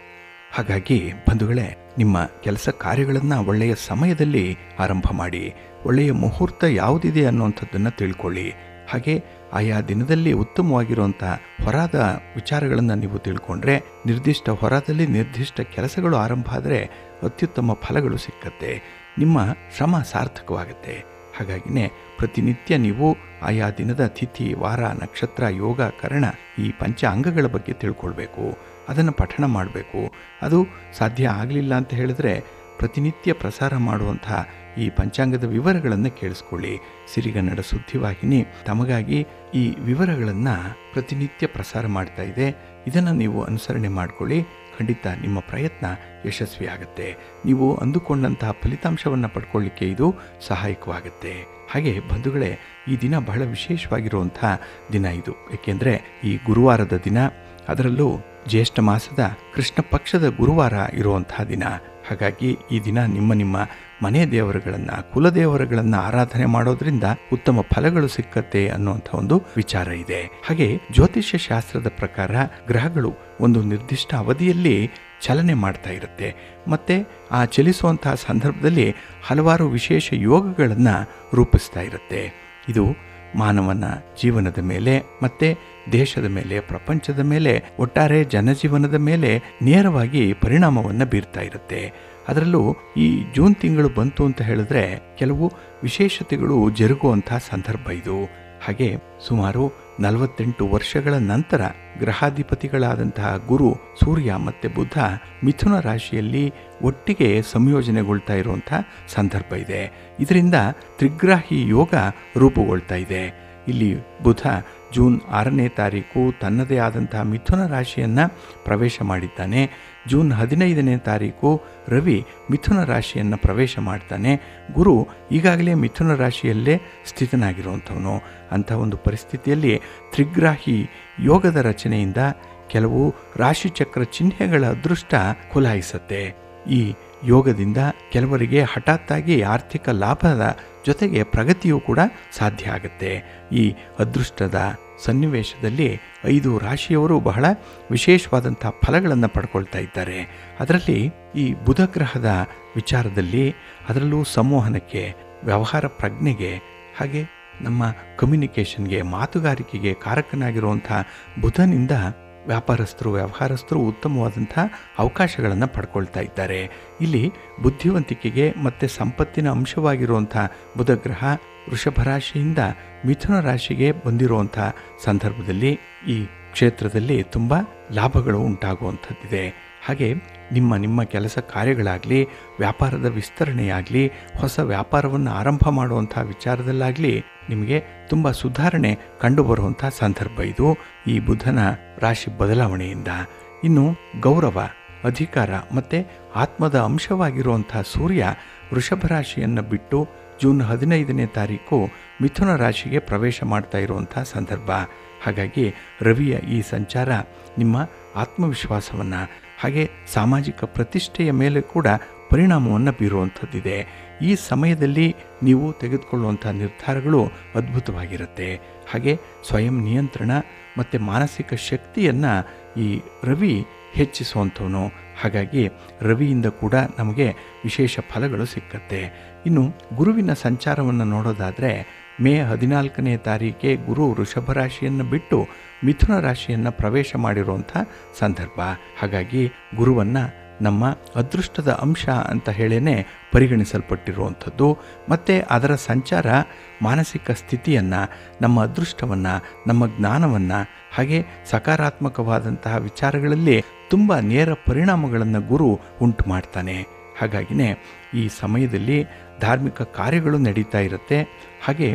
ಹಾಗಾಗಿ ಬಂಧುಗಳೇ, ನಿಮ್ಮ ಕೆಲಸ ಕಾರ್ಯಗಳನ್ನು ಒಳ್ಳೆಯ ಸಮಯದಲ್ಲಿ ಆರಂಭ ಮಾಡಿ. ಒಳ್ಳೆಯ ಮುಹೂರ್ತ ಯಾವುದಿದೆ ಅನ್ನುವಂಥದ್ದನ್ನು ತಿಳ್ಕೊಳ್ಳಿ. ಹಾಗೆ ಆಯಾ ದಿನದಲ್ಲಿ ಉತ್ತಮವಾಗಿರುವಂಥ ಹೊರಾದ ವಿಚಾರಗಳನ್ನು ನೀವು ತಿಳ್ಕೊಂಡ್ರೆ, ನಿರ್ದಿಷ್ಟ ಹೊರದಲ್ಲಿ ನಿರ್ದಿಷ್ಟ ಕೆಲಸಗಳು ಆರಂಭ ಆದರೆ ಅತ್ಯುತ್ತಮ ಫಲಗಳು ಸಿಕ್ಕತ್ತೆ. ನಿಮ್ಮ ಶ್ರಮ ಸಾರ್ಥಕವಾಗುತ್ತೆ. ಹಾಗಾಗಿನೇ ಪ್ರತಿನಿತ್ಯ ನೀವು ಆಯಾ ದಿನದ ತಿಥಿ, ವಾರ, ನಕ್ಷತ್ರ, ಯೋಗ, ಕರ್ಣ ಈ ಪಂಚ ಅಂಗಗಳ ಬಗ್ಗೆ ತಿಳ್ಕೊಳ್ಬೇಕು. ಅದನ್ನು ಪಠಣ ಮಾಡಬೇಕು. ಅದು ಸಾಧ್ಯ ಆಗಲಿಲ್ಲ ಅಂತ ಹೇಳಿದ್ರೆ ಪ್ರತಿನಿತ್ಯ ಪ್ರಸಾರ ಮಾಡುವಂಥ ಈ ಪಂಚಾಂಗದ ವಿವರಗಳನ್ನು ಕೇಳಿಸ್ಕೊಳ್ಳಿ. ಸಿರಿಗನ್ನಡ ಸುದ್ದಿವಾಹಿನಿ ತಮಗಾಗಿ ಈ ವಿವರಗಳನ್ನು ಪ್ರತಿನಿತ್ಯ ಪ್ರಸಾರ ಮಾಡ್ತಾ ಇದೆ. ಇದನ್ನು ನೀವು ಅನುಸರಣೆ ಮಾಡಿಕೊಳ್ಳಿ. ಖಂಡಿತ ನಿಮ್ಮ ಪ್ರಯತ್ನ ಯಶಸ್ವಿಯಾಗುತ್ತೆ. ನೀವು ಅಂದುಕೊಂಡಂತಹ ಫಲಿತಾಂಶವನ್ನು ಪಡ್ಕೊಳ್ಳಿಕ್ಕೆ ಇದು ಸಹಾಯಕವಾಗುತ್ತೆ. ಹಾಗೆ ಬಂಧುಗಳೇ, ಈ ದಿನ ಬಹಳ ವಿಶೇಷವಾಗಿರುವಂಥ ದಿನ ಇದು. ಏಕೆಂದರೆ ಈ ಗುರುವಾರದ ದಿನ, ಅದರಲ್ಲೂ ಜ್ಯೇಷ್ಠ ಮಾಸದ ಕೃಷ್ಣ ಪಕ್ಷದ ಗುರುವಾರ ಇರುವಂತಹ ದಿನ. ಹಾಗಾಗಿ ಈ ದಿನ ನಿಮ್ಮ ಮನೆ ದೇವರುಗಳನ್ನು, ಕುಲದೇವರುಗಳನ್ನು ಆರಾಧನೆ ಮಾಡೋದ್ರಿಂದ ಉತ್ತಮ ಫಲಗಳು ಸಿಕ್ಕತ್ತೆ ಅನ್ನುವಂಥ ಒಂದು ವಿಚಾರ ಇದೆ. ಹಾಗೆ ಜ್ಯೋತಿಷ್ಯ ಶಾಸ್ತ್ರದ ಪ್ರಕಾರ ಗ್ರಹಗಳು ಒಂದು ನಿರ್ದಿಷ್ಟ ಅವಧಿಯಲ್ಲಿ ಚಲನೆ ಮಾಡ್ತಾ ಇರುತ್ತೆ. ಮತ್ತು ಆ ಚಲಿಸುವಂತಹ ಸಂದರ್ಭದಲ್ಲಿ ಹಲವಾರು ವಿಶೇಷ ಯೋಗಗಳನ್ನು ರೂಪಿಸ್ತಾ ಇರುತ್ತೆ. ಇದು ಮಾನವನ ಜೀವನದ ಮೇಲೆ ಮತ್ತು ದೇಶದ ಮೇಲೆ, ಪ್ರಪಂಚದ ಮೇಲೆ, ಒಟ್ಟಾರೆ ಜನಜೀವನದ ಮೇಲೆ ನೇರವಾಗಿ ಪರಿಣಾಮವನ್ನು ಬೀರ್ತಾ ಇರುತ್ತೆ. ಅದರಲ್ಲೂ ಈ ಜೂನ್ ತಿಂಗಳು ಬಂತು ಅಂತ ಹೇಳಿದ್ರೆ ಕೆಲವು ವಿಶೇಷತೆಗಳು ಜರುಗುವಂಥ ಸಂದರ್ಭ ಇದು. ಹಾಗೆ ಸುಮಾರು 48 ವರ್ಷಗಳ ನಂತರ ಗ್ರಹಾಧಿಪತಿಗಳಾದಂತಹ ಗುರು, ಸೂರ್ಯ ಮತ್ತು ಬುಧ ಮಿಥುನ ರಾಶಿಯಲ್ಲಿ ಒಟ್ಟಿಗೆ ಸಂಯೋಜನೆಗೊಳ್ತಾ ಇರುವಂಥ ಸಂದರ್ಭ ಇದೆ. ಇದರಿಂದ ತ್ರಿಗ್ರಾಹಿ ಯೋಗ ರೂಪುಗೊಳ್ತಾ ಇದೆ. ಇಲ್ಲಿ ಬುಧ ಜೂನ್ 6ನೇ ತಾರೀಕು ತನ್ನದೇ ಆದಂತಹ ಮಿಥುನ ರಾಶಿಯನ್ನು ಪ್ರವೇಶ ಮಾಡಿದ್ದಾನೆ. ಜೂನ್ 15ನೇ ತಾರೀಕು ರವಿ ಮಿಥುನ ರಾಶಿಯನ್ನು ಪ್ರವೇಶ ಮಾಡ್ತಾನೆ. ಗುರು ಈಗಾಗಲೇ ಮಿಥುನ ರಾಶಿಯಲ್ಲೇ ಸ್ಥಿತನಾಗಿರುವಂಥವನು. ಅಂಥ ಒಂದು ಪರಿಸ್ಥಿತಿಯಲ್ಲಿ ತ್ರಿಗ್ರಾಹಿ ಯೋಗದ ರಚನೆಯಿಂದ ಕೆಲವು ರಾಶಿಚಕ್ರ ಚಿಹ್ನೆಗಳ ಅದೃಷ್ಟ ಖುಲಾಯಿಸುತ್ತೆ. ಈ ಯೋಗದಿಂದ ಕೆಲವರಿಗೆ ಹಠಾತ್ತಾಗಿ ಆರ್ಥಿಕ ಲಾಭದ ಜೊತೆಗೆ ಪ್ರಗತಿಯೂ ಕೂಡ ಸಾಧ್ಯ ಆಗುತ್ತೆ. ಈ ಅದೃಷ್ಟದ ಸನ್ನಿವೇಶದಲ್ಲಿ 5 ರಾಶಿಯವರು ಬಹಳ ವಿಶೇಷವಾದಂಥ ಫಲಗಳನ್ನು ಪಡ್ಕೊಳ್ತಾ ಇದ್ದಾರೆ. ಅದರಲ್ಲಿ ಈ ಬುಧ ಗ್ರಹದ ವಿಚಾರದಲ್ಲಿ, ಅದರಲ್ಲೂ ಸಂವಹನಕ್ಕೆ, ವ್ಯವಹಾರ ಪ್ರಜ್ಞೆಗೆ, ಹಾಗೆ ನಮ್ಮ ಕಮ್ಯುನಿಕೇಷನ್ಗೆ, ಮಾತುಗಾರಿಕೆಗೆ ಕಾರಕನಾಗಿರುವಂಥ ಬುಧನಿಂದ ವ್ಯಾಪಾರಸ್ಥರು ಉತ್ತಮವಾದಂಥ ಅವಕಾಶಗಳನ್ನು ಪಡ್ಕೊಳ್ತಾ ಇದ್ದಾರೆ. ಇಲ್ಲಿ ಬುದ್ಧಿವಂತಿಕೆಗೆ ಮತ್ತು ಸಂಪತ್ತಿನ ಅಂಶವಾಗಿರುವಂಥ ಬುಧಗ್ರಹ ವೃಷಭ ರಾಶಿಯಿಂದ ಮಿಥುನ ರಾಶಿಗೆ ಬಂದಿರುವಂಥ ಸಂದರ್ಭದಲ್ಲಿ ಈ ಕ್ಷೇತ್ರದಲ್ಲಿ ತುಂಬ ಲಾಭಗಳು ಉಂಟಾಗುವಂಥದ್ದಿದೆ. ಹಾಗೆ ನಿಮ್ಮ ಕೆಲಸ ಕಾರ್ಯಗಳಾಗಲಿ, ವ್ಯಾಪಾರದ ವಿಸ್ತರಣೆಯಾಗಲಿ, ಹೊಸ ವ್ಯಾಪಾರವನ್ನು ಆರಂಭ ಮಾಡುವಂಥ ವಿಚಾರದಲ್ಲಾಗಲಿ ನಿಮಗೆ ತುಂಬ ಸುಧಾರಣೆ ಕಂಡುಬರುವಂಥ ಸಂದರ್ಭ ಇದು ಈ ಬುಧನ ರಾಶಿ ಬದಲಾವಣೆಯಿಂದ. ಇನ್ನು ಗೌರವ, ಅಧಿಕಾರ ಮತ್ತು ಆತ್ಮದ ಅಂಶವಾಗಿರುವಂಥ ಸೂರ್ಯ ವೃಷಭ ರಾಶಿಯನ್ನು ಬಿಟ್ಟು ಜೂನ್ 15ನೇ ತಾರೀಕು ಮಿಥುನ ರಾಶಿಗೆ ಪ್ರವೇಶ ಮಾಡ್ತಾ ಇರುವಂಥ ಸಂದರ್ಭ. ಹಾಗಾಗಿ ರವಿಯ ಈ ಸಂಚಾರ ನಿಮ್ಮ ಆತ್ಮವಿಶ್ವಾಸವನ್ನು, ಹಾಗೆ ಸಾಮಾಜಿಕ ಪ್ರತಿಷ್ಠೆಯ ಮೇಲೆ ಕೂಡ ಪರಿಣಾಮವನ್ನು ಬೀರುವಂಥದ್ದಿದೆ. ಈ ಸಮಯದಲ್ಲಿ ನೀವು ತೆಗೆದುಕೊಳ್ಳುವಂಥ ನಿರ್ಧಾರಗಳು ಅದ್ಭುತವಾಗಿರುತ್ತೆ. ಹಾಗೆ ಸ್ವಯಂ ನಿಯಂತ್ರಣ ಮತ್ತು ಮಾನಸಿಕ ಶಕ್ತಿಯನ್ನು ಈ ರವಿ ಹೆಚ್ಚಿಸುವಂಥವನು. ಹಾಗಾಗಿ ರವಿಯಿಂದ ಕೂಡ ನಮಗೆ ವಿಶೇಷ ಫಲಗಳು ಸಿಕ್ಕತ್ತೆ. ಇನ್ನು ಗುರುವಿನ ಸಂಚಾರವನ್ನು ನೋಡೋದಾದರೆ ಮೇ 14ನೇ ತಾರೀಕೆ ಗುರು ವೃಷಭ ರಾಶಿಯನ್ನು ಬಿಟ್ಟು ಮಿಥುನ ರಾಶಿಯನ್ನು ಪ್ರವೇಶ ಮಾಡಿರುವಂಥ ಸಂದರ್ಭ. ಹಾಗಾಗಿ ಗುರುವನ್ನು ನಮ್ಮ ಅದೃಷ್ಟದ ಅಂಶ ಅಂತ ಹೇಳೇ ಪರಿಗಣಿಸಲ್ಪಟ್ಟಿರುವಂಥದ್ದು. ಮತ್ತು ಅದರ ಸಂಚಾರ ಮಾನಸಿಕ ಸ್ಥಿತಿಯನ್ನು, ನಮ್ಮ ಅದೃಷ್ಟವನ್ನು, ನಮ್ಮ ಜ್ಞಾನವನ್ನು, ಹಾಗೆ ಸಕಾರಾತ್ಮಕವಾದಂತಹ ವಿಚಾರಗಳಲ್ಲಿ ತುಂಬ ನೇರ ಪರಿಣಾಮಗಳನ್ನು ಗುರು ಉಂಟು ಮಾಡ್ತಾನೆ. ಹಾಗಾಗಿನೇ ಈ ಸಮಯದಲ್ಲಿ ಧಾರ್ಮಿಕ ಕಾರ್ಯಗಳು ನಡೀತಾ ಇರುತ್ತೆ. ಹಾಗೆ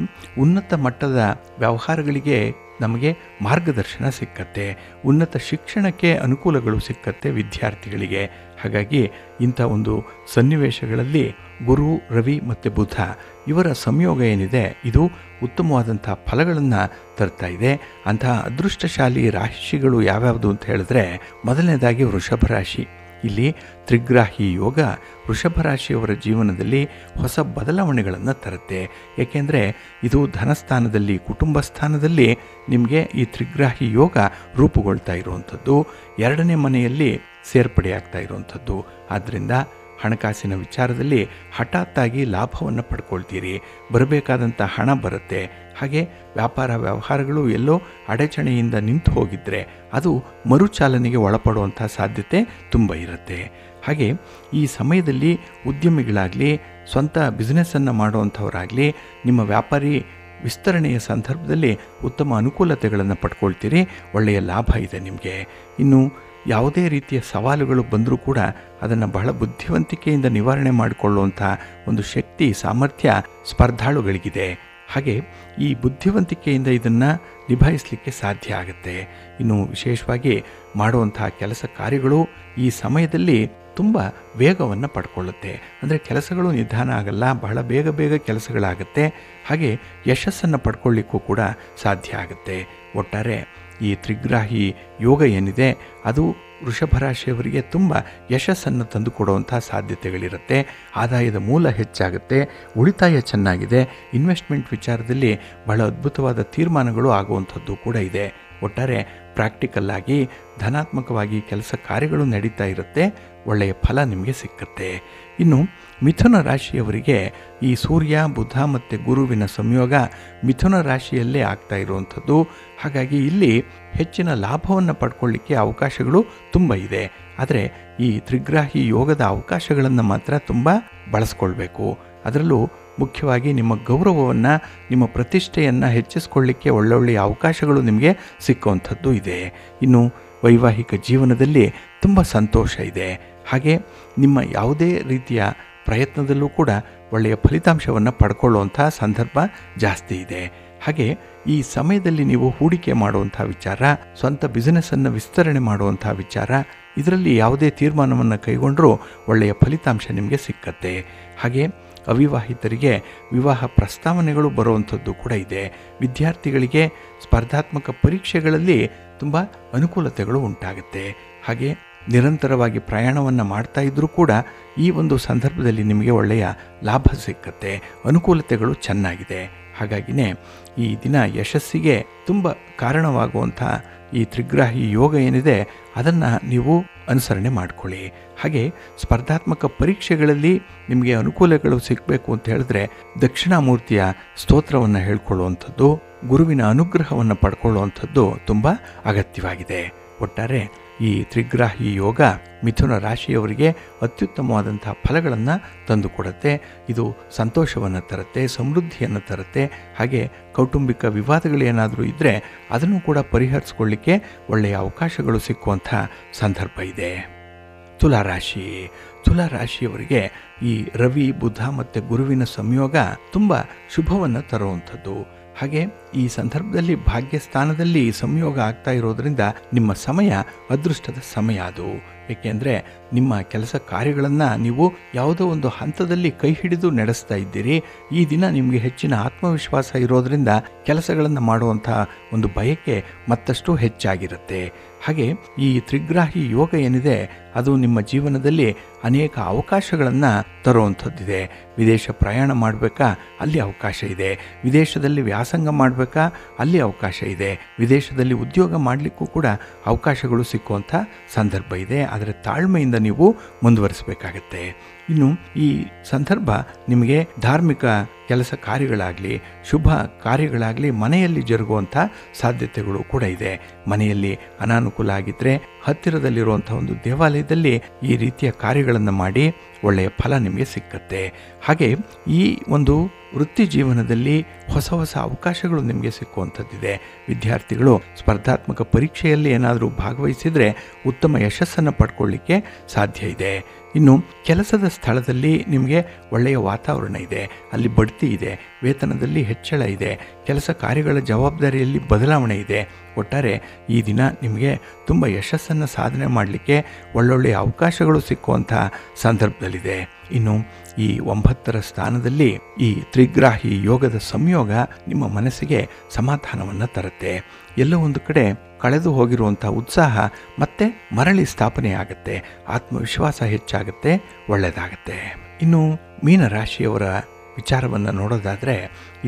ಉನ್ನತ ಮಟ್ಟದ ವ್ಯವಹಾರಗಳಿಗೆ ನಮಗೆ ಮಾರ್ಗದರ್ಶನ ಸಿಕ್ಕತ್ತೆ. ಉನ್ನತ ಶಿಕ್ಷಣಕ್ಕೆ ಅನುಕೂಲಗಳು ಸಿಕ್ಕತ್ತೆ ವಿದ್ಯಾರ್ಥಿಗಳಿಗೆ. ಹಾಗಾಗಿ ಇಂಥ ಒಂದು ಸನ್ನಿವೇಶಗಳಲ್ಲಿ ಗುರು, ರವಿ ಮತ್ತು ಬುಧ ಇವರ ಸಂಯೋಗ ಏನಿದೆ ಇದು ಉತ್ತಮವಾದಂಥ ಫಲಗಳನ್ನು ತರ್ತಾ ಇದೆ. ಅಂತಹ ಅದೃಷ್ಟಶಾಲಿ ರಾಶಿಗಳು ಯಾವ್ಯಾವುದು ಅಂತ ಹೇಳಿದ್ರೆ, ಮೊದಲನೇದಾಗಿ ವೃಷಭ ರಾಶಿ. ಇಲ್ಲಿ ತ್ರಿಗ್ರಾಹಿ ಯೋಗ ವೃಷಭ ರಾಶಿಯವರ ಜೀವನದಲ್ಲಿ ಹೊಸ ಬದಲಾವಣೆಗಳನ್ನು ತರುತ್ತೆ. ಏಕೆಂದರೆ ಇದು ಧನಸ್ಥಾನದಲ್ಲಿ, ಕುಟುಂಬ ಸ್ಥಾನದಲ್ಲಿ ನಿಮಗೆ ಈ ತ್ರಿಗ್ರಾಹಿ ಯೋಗ ರೂಪುಗೊಳ್ತಾ ಇರುವಂಥದ್ದು. 2ನೇ ಮನೆಯಲ್ಲಿ ಸೇರ್ಪಡೆಯಾಗ್ತಾ ಇರುವಂಥದ್ದು. ಆದ್ದರಿಂದ ಹಣಕಾಸಿನ ವಿಚಾರದಲ್ಲಿ ಹಠಾತ್ತಾಗಿ ಲಾಭವನ್ನು ಪಡ್ಕೊಳ್ತೀರಿ. ಬರಬೇಕಾದಂಥ ಹಣ ಬರುತ್ತೆ. ಹಾಗೆ ವ್ಯಾಪಾರ ವ್ಯವಹಾರಗಳು ಎಲ್ಲೋ ಅಡಚಣೆಯಿಂದ ನಿಂತು ಹೋಗಿದ್ದರೆ ಅದು ಮರುಚಾಲನೆಗೆ ಒಳಪಡುವಂಥ ಸಾಧ್ಯತೆ ತುಂಬ ಇರುತ್ತೆ. ಹಾಗೆ ಈ ಸಮಯದಲ್ಲಿ ಉದ್ಯಮಿಗಳಾಗಲಿ, ಸ್ವಂತ ಬಿಸ್ನೆಸ್ಸನ್ನು ಮಾಡುವಂಥವರಾಗಲಿ, ನಿಮ್ಮ ವ್ಯಾಪಾರಿ ವಿಸ್ತರಣೆಯ ಸಂದರ್ಭದಲ್ಲಿ ಉತ್ತಮ ಅನುಕೂಲತೆಗಳನ್ನು ಪಡ್ಕೊಳ್ತೀರಿ. ಒಳ್ಳೆಯ ಲಾಭ ಇದೆ ನಿಮಗೆ. ಇನ್ನು ಯಾವುದೇ ರೀತಿಯ ಸವಾಲುಗಳು ಬಂದರೂ ಕೂಡ ಅದನ್ನು ಬಹಳ ಬುದ್ಧಿವಂತಿಕೆಯಿಂದ ನಿವಾರಣೆ ಮಾಡಿಕೊಳ್ಳುವಂಥ ಒಂದು ಶಕ್ತಿ, ಸಾಮರ್ಥ್ಯ ಸ್ಪರ್ಧಾಳುಗಳಿಗಿದೆ. ಹಾಗೆ ಈ ಬುದ್ಧಿವಂತಿಕೆಯಿಂದ ಇದನ್ನು ನಿಭಾಯಿಸಲಿಕ್ಕೆ ಸಾಧ್ಯ ಆಗುತ್ತೆ. ಇನ್ನು ವಿಶೇಷವಾಗಿ ಮಾಡುವಂಥ ಕೆಲಸ ಕಾರ್ಯಗಳು ಈ ಸಮಯದಲ್ಲಿ ತುಂಬ ವೇಗವನ್ನು ಪಡ್ಕೊಳ್ಳುತ್ತೆ. ಅಂದರೆ ಕೆಲಸಗಳು ನಿಧಾನ ಆಗಲ್ಲ, ಬಹಳ ಬೇಗ ಕೆಲಸಗಳಾಗುತ್ತೆ. ಹಾಗೆ ಯಶಸ್ಸನ್ನು ಪಡ್ಕೊಳ್ಳಿಕ್ಕೂ ಕೂಡ ಸಾಧ್ಯ ಆಗುತ್ತೆ. ಒಟ್ಟಾರೆ ಈ ತ್ರಿಗ್ರಾಹಿ ಯೋಗ ಏನಿದೆ ಅದು ವೃಷಭ ರಾಶಿಯವರಿಗೆ ತುಂಬ ಯಶಸ್ಸನ್ನು ತಂದುಕೊಡುವಂಥ ಸಾಧ್ಯತೆಗಳಿರುತ್ತೆ. ಆದಾಯದ ಮೂಲ ಹೆಚ್ಚಾಗುತ್ತೆ, ಉಳಿತಾಯ ಚೆನ್ನಾಗಿದೆ, ಇನ್ವೆಸ್ಟ್ಮೆಂಟ್ ವಿಚಾರದಲ್ಲಿ ಬಹಳ ಅದ್ಭುತವಾದ ತೀರ್ಮಾನಗಳು ಆಗುವಂಥದ್ದು ಕೂಡ ಇದೆ. ಒಟ್ಟಾರೆ ಪ್ರಾಕ್ಟಿಕಲ್ಲಾಗಿ ಧನಾತ್ಮಕವಾಗಿ ಕೆಲಸ ಕಾರ್ಯಗಳು ನಡೀತಾ ಇರುತ್ತೆ. ಒಳ್ಳೆಯ ಫಲ ನಿಮಗೆ ಸಿಕ್ಕತ್ತೆ. ಇನ್ನು ಮಿಥುನ ರಾಶಿಯವರಿಗೆ ಈ ಸೂರ್ಯ, ಬುಧ ಮತ್ತು ಗುರುವಿನ ಸಂಯೋಗ ಮಿಥುನ ರಾಶಿಯಲ್ಲೇ ಆಗ್ತಾ ಇರುವಂಥದ್ದು. ಹಾಗಾಗಿ ಇಲ್ಲಿ ಹೆಚ್ಚಿನ ಲಾಭವನ್ನು ಪಡ್ಕೊಳ್ಳಿಕ್ಕೆ ಅವಕಾಶಗಳು ತುಂಬ ಇದೆ. ಆದರೆ ಈ ತ್ರಿಗ್ರಾಹಿ ಯೋಗದ ಅವಕಾಶಗಳನ್ನು ಮಾತ್ರ ತುಂಬ ಬಳಸ್ಕೊಳ್ಬೇಕು. ಅದರಲ್ಲೂ ಮುಖ್ಯವಾಗಿ ನಿಮ್ಮ ಗೌರವವನ್ನು, ನಿಮ್ಮ ಪ್ರತಿಷ್ಠೆಯನ್ನು ಹೆಚ್ಚಿಸ್ಕೊಳ್ಳಿಕ್ಕೆ ಒಳ್ಳೊಳ್ಳೆಯ ಅವಕಾಶಗಳು ನಿಮಗೆ ಸಿಕ್ಕುವಂಥದ್ದು ಇದೆ. ಇನ್ನು ವೈವಾಹಿಕ ಜೀವನದಲ್ಲಿ ತುಂಬ ಸಂತೋಷ ಇದೆ. ಹಾಗೆ ನಿಮ್ಮ ಯಾವುದೇ ರೀತಿಯ ಪ್ರಯತ್ನದಲ್ಲೂ ಕೂಡ ಒಳ್ಳೆಯ ಫಲಿತಾಂಶವನ್ನು ಪಡ್ಕೊಳ್ಳುವಂಥ ಸಂದರ್ಭ ಜಾಸ್ತಿ ಇದೆ. ಹಾಗೆ ಈ ಸಮಯದಲ್ಲಿ ನೀವು ಹೂಡಿಕೆ ಮಾಡುವಂಥ ವಿಚಾರ, ಸ್ವಂತ ಬಿಸ್ನೆಸ್ಸನ್ನು ವಿಸ್ತರಣೆ ಮಾಡುವಂಥ ವಿಚಾರ, ಇದರಲ್ಲಿ ಯಾವುದೇ ತೀರ್ಮಾನವನ್ನು ಕೈಗೊಂಡರೂ ಒಳ್ಳೆಯ ಫಲಿತಾಂಶ ನಿಮಗೆ ಸಿಕ್ಕತ್ತೆ. ಹಾಗೆ ಅವಿವಾಹಿತರಿಗೆ ವಿವಾಹ ಪ್ರಸ್ತಾವನೆಗಳು ಬರುವಂಥದ್ದು ಕೂಡ ಇದೆ. ವಿದ್ಯಾರ್ಥಿಗಳಿಗೆ ಸ್ಪರ್ಧಾತ್ಮಕ ಪರೀಕ್ಷೆಗಳಲ್ಲಿ ತುಂಬ ಅನುಕೂಲತೆಗಳು ಉಂಟಾಗುತ್ತೆ. ಹಾಗೆ ನಿರಂತರವಾಗಿ ಪ್ರಯಾಣವನ್ನು ಮಾಡ್ತಾ ಇದ್ದರೂ ಕೂಡ ಈ ಒಂದು ಸಂದರ್ಭದಲ್ಲಿ ನಿಮಗೆ ಒಳ್ಳೆಯ ಲಾಭ ಸಿಕ್ಕತ್ತೆ, ಅನುಕೂಲತೆಗಳು ಚೆನ್ನಾಗಿದೆ. ಹಾಗಾಗಿನೇ ಈ ದಿನ ಯಶಸ್ಸಿಗೆ ತುಂಬ ಕಾರಣವಾಗುವಂಥ ಈ ತ್ರಿಗ್ರಾಹಿ ಯೋಗ ಏನಿದೆ ಅದನ್ನು ನೀವು ಅನುಸರಣೆ ಮಾಡಿಕೊಳ್ಳಿ. ಹಾಗೆ ಸ್ಪರ್ಧಾತ್ಮಕ ಪರೀಕ್ಷೆಗಳಲ್ಲಿ ನಿಮಗೆ ಅನುಕೂಲಗಳು ಸಿಗಬೇಕು ಅಂತ ಹೇಳಿದ್ರೆ ದಕ್ಷಿಣಾಮೂರ್ತಿಯ ಸ್ತೋತ್ರವನ್ನು ಹೇಳ್ಕೊಳ್ಳುವಂಥದ್ದು, ಗುರುವಿನ ಅನುಗ್ರಹವನ್ನು ಪಡ್ಕೊಳ್ಳುವಂಥದ್ದು ತುಂಬ ಅಗತ್ಯವಾಗಿದೆ. ಒಟ್ಟಾರೆ ಈ ತ್ರಿಗ್ರಾಹಿ ಯೋಗ ಮಿಥುನ ರಾಶಿಯವರಿಗೆ ಅತ್ಯುತ್ತಮವಾದಂಥ ಫಲಗಳನ್ನು ತಂದುಕೊಡುತ್ತೆ. ಇದು ಸಂತೋಷವನ್ನು ತರುತ್ತೆ, ಸಮೃದ್ಧಿಯನ್ನು ತರುತ್ತೆ. ಹಾಗೆ ಕೌಟುಂಬಿಕ ವಿವಾದಗಳೇನಾದರೂ ಇದ್ದರೆ ಅದನ್ನು ಕೂಡ ಪರಿಹರಿಸ್ಕೊಳ್ಳಿಕ್ಕೆ ಒಳ್ಳೆಯ ಅವಕಾಶಗಳು ಸಿಕ್ಕುವಂಥ ಸಂದರ್ಭ ಇದೆ. ತುಲಾರಾಶಿ. ತುಲಾರಾಶಿಯವರಿಗೆ ಈ ರವಿ, ಬುಧ ಮತ್ತು ಗುರುವಿನ ಸಂಯೋಗ ತುಂಬ ಶುಭವನ್ನು ತರುವಂಥದ್ದು. ಹಾಗೆ ಈ ಸಂದರ್ಭದಲ್ಲಿ ಭಾಗ್ಯಸ್ಥಾನದಲ್ಲಿ ಸಂಯೋಗ ಆಗ್ತಾ ಇರೋದರಿಂದ ನಿಮ್ಮ ಸಮಯ ಅದೃಷ್ಟದ ಸಮಯ ಅದು. ಏಕೆಂದರೆ ನಿಮ್ಮ ಕೆಲಸ ಕಾರ್ಯಗಳನ್ನು ನೀವು ಯಾವುದೋ ಒಂದು ಹಂತದಲ್ಲಿ ಕೈ ಹಿಡಿದು ನಡೆಸ್ತಾ ಇದ್ದೀರಿ. ಈ ದಿನ ನಿಮಗೆ ಹೆಚ್ಚಿನ ಆತ್ಮವಿಶ್ವಾಸ ಇರೋದರಿಂದ ಕೆಲಸಗಳನ್ನು ಮಾಡುವಂಥ ಒಂದು ಬಯಕೆ ಮತ್ತಷ್ಟು ಹೆಚ್ಚಾಗಿರುತ್ತೆ. ಹಾಗೆ ಈ ತ್ರಿಗ್ರಾಹಿ ಯೋಗ ಏನಿದೆ ಅದು ನಿಮ್ಮ ಜೀವನದಲ್ಲಿ ಅನೇಕ ಅವಕಾಶಗಳನ್ನು ತರುವಂಥದ್ದಿದೆ. ವಿದೇಶ ಪ್ರಯಾಣ ಮಾಡಬೇಕಾ, ಅಲ್ಲಿ ಅವಕಾಶ ಇದೆ. ವಿದೇಶದಲ್ಲಿ ವ್ಯಾಸಂಗ ಮಾಡಬೇಕಾ, ಅಲ್ಲಿ ಅವಕಾಶ ಇದೆ. ವಿದೇಶದಲ್ಲಿ ಉದ್ಯೋಗ ಮಾಡಲಿಕ್ಕೂ ಕೂಡ ಅವಕಾಶಗಳು ಸಿಕ್ಕುವಂಥ ಸಂದರ್ಭ ಇದೆ. ಆದರೆ ತಾಳ್ಮೆಯಿಂದ ನೀವು ಮುಂದುವರಿಸಬೇಕಾಗತ್ತೆ. ಇನ್ನು ಈ ಸಂದರ್ಭ ನಿಮಗೆ ಧಾರ್ಮಿಕ ಕೆಲಸ ಕಾರ್ಯಗಳಾಗಲಿ, ಶುಭ ಕಾರ್ಯಗಳಾಗಲಿ ಮನೆಯಲ್ಲಿ ಜರುಗುವಂಥ ಸಾಧ್ಯತೆಗಳು ಕೂಡ ಇದೆ. ಮನೆಯಲ್ಲಿ ಅನಾನುಕೂಲ ಆಗಿದ್ದರೆ ಹತ್ತಿರದಲ್ಲಿರುವಂಥ ಒಂದು ದೇವಾಲಯದಲ್ಲಿ ಈ ರೀತಿಯ ಕಾರ್ಯಗಳನ್ನು ಮಾಡಿ ಒಳ್ಳೆಯ ಫಲ ನಿಮಗೆ ಸಿಕ್ಕತ್ತೆ. ಹಾಗೆ ಈ ಒಂದು ವೃತ್ತಿ ಜೀವನದಲ್ಲಿ ಹೊಸ ಹೊಸ ಅವಕಾಶಗಳು ನಿಮಗೆ ಸಿಕ್ಕುವಂಥದ್ದಿದೆ. ವಿದ್ಯಾರ್ಥಿಗಳು ಸ್ಪರ್ಧಾತ್ಮಕ ಪರೀಕ್ಷೆಯಲ್ಲಿ ಏನಾದರೂ ಭಾಗವಹಿಸಿದರೆ ಉತ್ತಮ ಯಶಸ್ಸನ್ನು ಪಡ್ಕೊಳ್ಳಿಕ್ಕೆ ಸಾಧ್ಯ ಇದೆ. ಇನ್ನು ಕೆಲಸದ ಸ್ಥಳದಲ್ಲಿ ನಿಮಗೆ ಒಳ್ಳೆಯ ವಾತಾವರಣ ಇದೆ, ಅಲ್ಲಿ ಬಡ್ತಿ ಇದೆ, ವೇತನದಲ್ಲಿ ಹೆಚ್ಚಳ ಇದೆ, ಕೆಲಸ ಕಾರ್ಯಗಳ ಜವಾಬ್ದಾರಿಯಲ್ಲಿ ಬದಲಾವಣೆ ಇದೆ. ಒಟ್ಟಾರೆ ಈ ದಿನ ನಿಮಗೆ ತುಂಬ ಯಶಸ್ಸನ್ನು ಸಾಧನೆ ಮಾಡಲಿಕ್ಕೆ ಒಳ್ಳೊಳ್ಳೆಯ ಅವಕಾಶಗಳು ಸಿಕ್ಕುವಂಥ ಸಂದರ್ಭದಲ್ಲಿದೆ. ಇನ್ನು ಈ 9ರ ಸ್ಥಾನದಲ್ಲಿ ಈ ತ್ರಿಗ್ರಾಹಿ ಯೋಗದ ಸಂಯೋಗ ನಿಮ್ಮ ಮನಸ್ಸಿಗೆ ಸಮಾಧಾನವನ್ನು ತರುತ್ತೆ. ಎಲ್ಲೋ ಒಂದು ಕಡೆ ಕಳೆದು ಹೋಗಿರುವಂಥ ಉತ್ಸಾಹ ಮತ್ತೆ ಮರಳಿ ಸ್ಥಾಪನೆ ಆಗುತ್ತೆ, ಆತ್ಮವಿಶ್ವಾಸ ಹೆಚ್ಚಾಗುತ್ತೆ, ಒಳ್ಳೆಯದಾಗತ್ತೆ. ಇನ್ನು ಮೀನರಾಶಿಯವರ ವಿಚಾರವನ್ನು ನೋಡೋದಾದರೆ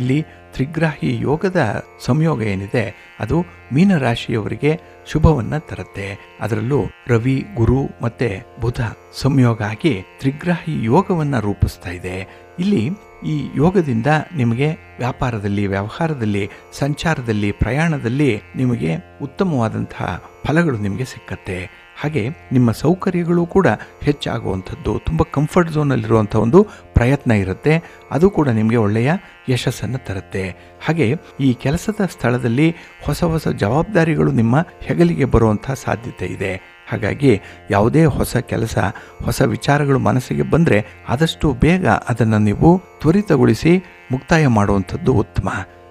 ಇಲ್ಲಿ ತ್ರಿಗ್ರಾಹಿ ಯೋಗದ ಸಂಯೋಗ ಏನಿದೆ ಅದು ಮೀನರಾಶಿಯವರಿಗೆ ಶುಭವನ್ನು ತರುತ್ತೆ. ಅದರಲ್ಲೂ ರವಿ, ಗುರು ಮತ್ತು ಬುಧ ಸಂಯೋಗ ಆಗಿ ತ್ರಿಗ್ರಾಹಿ ಯೋಗವನ್ನು ರೂಪಿಸ್ತಾ ಇದೆ. ಇಲ್ಲಿ ಈ ಯೋಗದಿಂದ ನಿಮಗೆ ವ್ಯಾಪಾರದಲ್ಲಿ, ವ್ಯವಹಾರದಲ್ಲಿ, ಸಂಚಾರದಲ್ಲಿ, ಪ್ರಯಾಣದಲ್ಲಿ ನಿಮಗೆ ಉತ್ತಮವಾದಂತಹ ಫಲಗಳು ನಿಮಗೆ ಸಿಕ್ಕತ್ತೆ. ಹಾಗೆ ನಿಮ್ಮ ಸೌಕರ್ಯಗಳು ಕೂಡ ಹೆಚ್ಚಾಗುವಂಥದ್ದು, ತುಂಬ ಕಂಫರ್ಟ್ ಝೋನಲ್ಲಿರುವಂಥ ಒಂದು ಪ್ರಯತ್ನ ಇರುತ್ತೆ. ಅದು ಕೂಡ ನಿಮಗೆ ಒಳ್ಳೆಯ ಯಶಸ್ಸನ್ನು ತರುತ್ತೆ. ಹಾಗೆ ಈ ಕೆಲಸದ ಸ್ಥಳದಲ್ಲಿ ಹೊಸ ಹೊಸ ಜವಾಬ್ದಾರಿಗಳು ನಿಮ್ಮ ಹೆಗಲಿಗೆ ಬರುವಂಥ ಸಾಧ್ಯತೆ ಇದೆ. ಹಾಗಾಗಿ ಯಾವುದೇ ಹೊಸ ಕೆಲಸ, ಹೊಸ ವಿಚಾರಗಳು ಮನಸ್ಸಿಗೆ ಬಂದರೆ ಆದಷ್ಟು ಬೇಗ ಅದನ್ನು ನೀವು ತ್ವರಿತಗೊಳಿಸಿ ಮುಕ್ತಾಯ ಮಾಡುವಂಥದ್ದು ಉತ್ತಮ.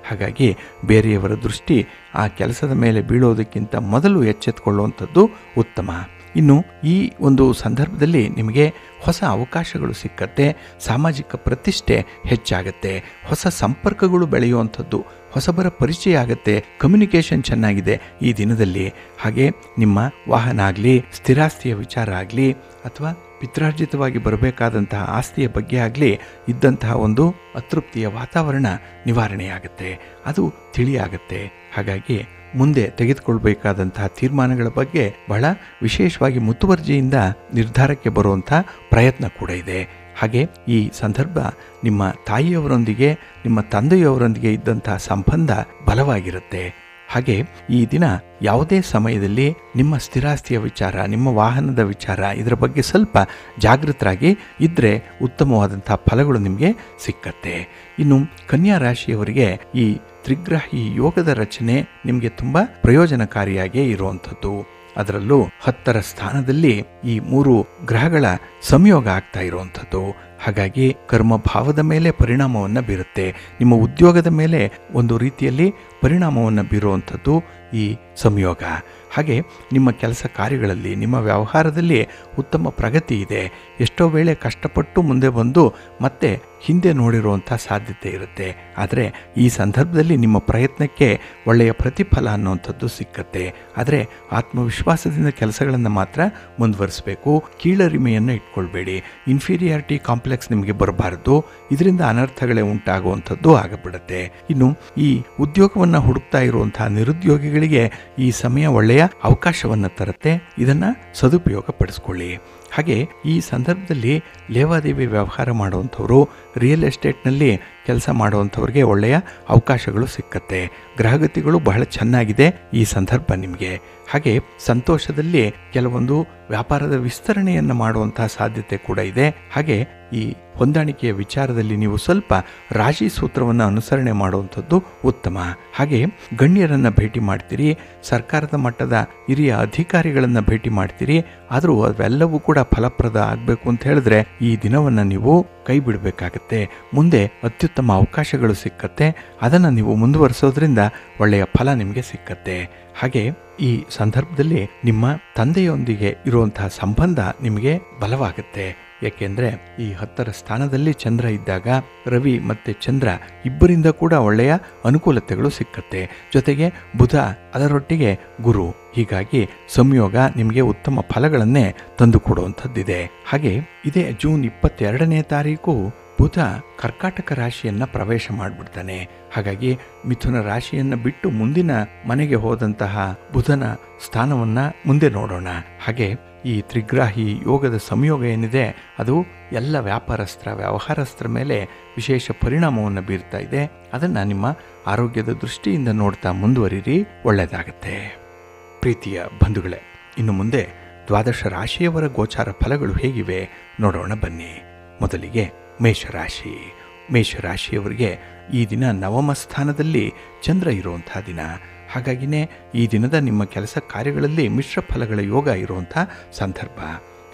ಹಾಗಾಗಿ ಬೇರೆಯವರ ದೃಷ್ಟಿ ಆ ಕೆಲಸದ ಮೇಲೆ ಬೀಳೋದಕ್ಕಿಂತ ಮೊದಲು ಎಚ್ಚೆತ್ತುಕೊಳ್ಳುವಂಥದ್ದು ಉತ್ತಮ. ಇನ್ನು ಈ ಒಂದು ಸಂದರ್ಭದಲ್ಲಿ ನಿಮಗೆ ಹೊಸ ಅವಕಾಶಗಳು ಸಿಕ್ಕತ್ತೆ, ಸಾಮಾಜಿಕ ಪ್ರತಿಷ್ಠೆ ಹೆಚ್ಚಾಗತ್ತೆ, ಹೊಸ ಸಂಪರ್ಕಗಳು ಬೆಳೆಯುವಂಥದ್ದು, ಹೊಸಬರ ಪರಿಚಯ ಆಗತ್ತೆ, ಕಮ್ಯುನಿಕೇಷನ್ ಚೆನ್ನಾಗಿದೆ ಈ ದಿನದಲ್ಲಿ. ಹಾಗೆ ನಿಮ್ಮ ವಾಹನ ಆಗಲಿ, ಸ್ಥಿರಾಸ್ತಿಯ ವಿಚಾರ ಆಗಲಿ, ಅಥವಾ ಪಿತ್ರಾರ್ಜಿತವಾಗಿ ಬರಬೇಕಾದಂತಹ ಆಸ್ತಿಯ ಬಗ್ಗೆ ಆಗಲಿ ಇದ್ದಂತಹ ಒಂದು ಅತೃಪ್ತಿಯ ವಾತಾವರಣ ನಿವಾರಣೆಯಾಗುತ್ತೆ, ಅದು ತಿಳಿಯಾಗತ್ತೆ. ಹಾಗಾಗಿ ಮುಂದೆ ತೆಗೆದುಕೊಳ್ಬೇಕಾದಂತಹ ತೀರ್ಮಾನಗಳ ಬಗ್ಗೆ ಬಹಳ ವಿಶೇಷವಾಗಿ ಮುತುವರ್ಜಿಯಿಂದ ನಿರ್ಧಾರಕ್ಕೆ ಬರುವಂಥ ಪ್ರಯತ್ನ ಕೂಡ ಇದೆ. ಹಾಗೆ ಈ ಸಂದರ್ಭ ನಿಮ್ಮ ತಾಯಿಯವರೊಂದಿಗೆ, ನಿಮ್ಮ ತಂದೆಯವರೊಂದಿಗೆ ಇದ್ದಂತಹ ಸಂಬಂಧ ಬಲವಾಗಿರುತ್ತೆ. ಹಾಗೆ ಈ ದಿನ ಯಾವುದೇ ಸಮಯದಲ್ಲಿ ನಿಮ್ಮ ಸ್ಥಿರಾಸ್ತಿಯ ವಿಚಾರ, ನಿಮ್ಮ ವಾಹನದ ವಿಚಾರ, ಇದರ ಬಗ್ಗೆ ಸ್ವಲ್ಪ ಜಾಗೃತರಾಗಿ ಇದ್ದರೆ ಉತ್ತಮವಾದಂಥ ಫಲಗಳು ನಿಮಗೆ ಸಿಕ್ಕತ್ತೆ. ಇನ್ನು ಕನ್ಯಾ ರಾಶಿಯವರಿಗೆ ಈ ತ್ರಿಗ್ರಾಹಿ ಯೋಗದ ರಚನೆ ನಿಮಗೆ ತುಂಬ ಪ್ರಯೋಜನಕಾರಿಯಾಗಿ ಇರುವಂಥದ್ದು. ಅದರಲ್ಲೂ 10ರ ಸ್ಥಾನದಲ್ಲಿ ಈ 3 ಗ್ರಹಗಳ ಸಂಯೋಗ ಆಗ್ತಾ ಇರುವಂಥದ್ದು. ಹಾಗಾಗಿ ಕರ್ಮಭಾವದ ಮೇಲೆ ಪರಿಣಾಮವನ್ನು ಬೀರುತ್ತೆ, ನಿಮ್ಮ ಉದ್ಯೋಗದ ಮೇಲೆ ಒಂದು ರೀತಿಯಲ್ಲಿ ಪರಿಣಾಮವನ್ನು ಬೀರುವಂಥದ್ದು ಈ ಸಂಯೋಗ. ಹಾಗೆ ನಿಮ್ಮ ಕೆಲಸ ಕಾರ್ಯಗಳಲ್ಲಿ, ನಿಮ್ಮ ವ್ಯವಹಾರದಲ್ಲಿ ಉತ್ತಮ ಪ್ರಗತಿ ಇದೆ. ಎಷ್ಟೋ ವೇಳೆ ಕಷ್ಟಪಟ್ಟು ಮುಂದೆ ಬಂದು ಮತ್ತೆ ಹಿಂದೆ ನೋಡಿರುವಂಥ ಸಾಧ್ಯತೆ ಇರುತ್ತೆ. ಆದರೆ ಈ ಸಂದರ್ಭದಲ್ಲಿ ನಿಮ್ಮ ಪ್ರಯತ್ನಕ್ಕೆ ಒಳ್ಳೆಯ ಪ್ರತಿಫಲ ಅನ್ನುವಂಥದ್ದು ಸಿಕ್ಕತ್ತೆ. ಆದರೆ ಆತ್ಮವಿಶ್ವಾಸದಿಂದ ಕೆಲಸಗಳನ್ನು ಮಾತ್ರ ಮುಂದುವರಿಸಬೇಕು. ಕೀಳರಿಮೆಯನ್ನು ಇಟ್ಕೊಳ್ಬೇಡಿ, ಇನ್ಫೀರಿಯಾರಿಟಿ ಕಾಂಪ್ಲೆಕ್ಸ್ ನಿಮಗೆ ಬರಬಾರದು. ಇದರಿಂದ ಅನರ್ಥಗಳೇ ಉಂಟಾಗುವಂಥದ್ದು ಆಗಬಿಡುತ್ತೆ. ಇನ್ನು ಈ ಉದ್ಯೋಗವನ್ನು ಹುಡುಕ್ತಾ ಇರುವಂತಹ ನಿರುದ್ಯೋಗಿಗಳಿಗೆ ಈ ಸಮಯ ಒಳ್ಳೆಯ ಅವಕಾಶವನ್ನು ತರುತ್ತೆ. ಇದನ್ನು ಸದುಪಯೋಗ ಪಡಿಸ್ಕೊಳ್ಳಿ. ಹಾಗೆ ಈ ಸಂದರ್ಭದಲ್ಲಿ ಲೇವಾದೇವಿ ವ್ಯವಹಾರ ಮಾಡುವಂಥವರು, ರಿಯಲ್ ಎಸ್ಟೇಟ್ನಲ್ಲಿ ಕೆಲಸ ಮಾಡುವಂಥವ್ರಿಗೆ ಒಳ್ಳೆಯ ಅವಕಾಶಗಳು ಸಿಕ್ಕತ್ತೆ. ಗ್ರಹಗತಿಗಳು ಬಹಳ ಚೆನ್ನಾಗಿದೆ ಈ ಸಂದರ್ಭ ನಿಮಗೆ. ಹಾಗೆ ಸಂತೋಷದಲ್ಲಿ ಕೆಲವೊಂದು ವ್ಯಾಪಾರದ ವಿಸ್ತರಣೆಯನ್ನು ಮಾಡುವಂತಹ ಸಾಧ್ಯತೆ ಕೂಡ ಇದೆ. ಹಾಗೆ ಈ ಹೊಂದಾಣಿಕೆಯ ವಿಚಾರದಲ್ಲಿ ನೀವು ಸ್ವಲ್ಪ ರಾಶಿ ಸೂತ್ರವನ್ನು ಅನುಸರಣೆ ಮಾಡುವಂಥದ್ದು ಉತ್ತಮ. ಹಾಗೆ ಗಣ್ಯರನ್ನು ಭೇಟಿ ಮಾಡ್ತೀರಿ, ಸರ್ಕಾರದ ಮಟ್ಟದ ಹಿರಿಯ ಅಧಿಕಾರಿಗಳನ್ನು ಭೇಟಿ ಮಾಡ್ತೀರಿ. ಆದರೂ ಅವೆಲ್ಲವೂ ಕೂಡ ಫಲಪ್ರದ ಆಗಬೇಕು ಅಂತ ಹೇಳಿದ್ರೆ ಈ ದಿನವನ್ನು ನೀವು ಕೈ ಬಿಡಬೇಕಾಗತ್ತೆ. ಮುಂದೆ ಅತ್ಯುತ್ತಮ ಅವಕಾಶಗಳು ಸಿಕ್ಕತ್ತೆ, ಅದನ್ನು ನೀವು ಮುಂದುವರಿಸೋದ್ರಿಂದ ಒಳ್ಳೆಯ ಫಲ ನಿಮಗೆ ಸಿಕ್ಕತ್ತೆ. ಹಾಗೆ ಈ ಸಂದರ್ಭದಲ್ಲಿ ನಿಮ್ಮ ತಂದೆಯೊಂದಿಗೆ ಇರುವಂತಹ ಸಂಬಂಧ ನಿಮಗೆ ಬಲವಾಗುತ್ತೆ. ಯಾಕೆಂದರೆ ಈ 10ರ ಸ್ಥಾನದಲ್ಲಿ ಚಂದ್ರ ಇದ್ದಾಗ ರವಿ ಮತ್ತು ಚಂದ್ರ ಇಬ್ಬರಿಂದ ಕೂಡ ಒಳ್ಳೆಯ ಅನುಕೂಲತೆಗಳು ಸಿಕ್ಕತ್ತೆ. ಜೊತೆಗೆ ಬುಧ, ಅದರೊಟ್ಟಿಗೆ ಗುರು. ಹೀಗಾಗಿ ಸಂಯೋಗ ನಿಮಗೆ ಉತ್ತಮ ಫಲಗಳನ್ನೇ ತಂದುಕೊಡುವಂಥದ್ದಿದೆ. ಹಾಗೆ ಇದೇ ಜೂನ್ 22ನೇ ತಾರೀಕು ಬುಧ ಕರ್ಕಾಟಕ ರಾಶಿಯನ್ನು ಪ್ರವೇಶ ಮಾಡಿಬಿಡ್ತಾನೆ. ಹಾಗಾಗಿ ಮಿಥುನ ರಾಶಿಯನ್ನು ಬಿಟ್ಟು ಮುಂದಿನ ಮನೆಗೆ ಹೋದಂತಹ ಬುಧನ ಸ್ಥಾನವನ್ನು ಮುಂದೆ ನೋಡೋಣ. ಹಾಗೆ ಈ ತ್ರಿಗ್ರಾಹಿ ಯೋಗದ ಸಂಯೋಗ ಏನಿದೆ ಅದು ಎಲ್ಲ ವ್ಯವಹಾರಸ್ಥರ ಮೇಲೆ ವಿಶೇಷ ಪರಿಣಾಮವನ್ನು ಬೀರ್ತಾ ಇದೆ. ಅದನ್ನು ನಿಮ್ಮ ಆರೋಗ್ಯದ ದೃಷ್ಟಿಯಿಂದ ನೋಡ್ತಾ ಮುಂದುವರಿರಿ, ಒಳ್ಳೆಯದಾಗತ್ತೆ. ಪ್ರೀತಿಯ ಬಂಧುಗಳೇ, ಇನ್ನು ಮುಂದೆ 12 ರಾಶಿಯವರ ಗೋಚಾರ ಫಲಗಳು ಹೇಗಿವೆ ನೋಡೋಣ ಬನ್ನಿ. ಮೊದಲಿಗೆ ಮೇಷರಾಶಿ. ಮೇಷರಾಶಿಯವರಿಗೆ ಈ ದಿನ 9ಮ ಸ್ಥಾನದಲ್ಲಿ ಚಂದ್ರ ಇರುವಂಥ ದಿನ. ಹಾಗಾಗಿನೇ ಈ ದಿನದ ನಿಮ್ಮ ಕೆಲಸ ಕಾರ್ಯಗಳಲ್ಲಿ ಮಿಶ್ರ ಫಲಗಳ ಯೋಗ ಇರುವಂಥ ಸಂದರ್ಭ.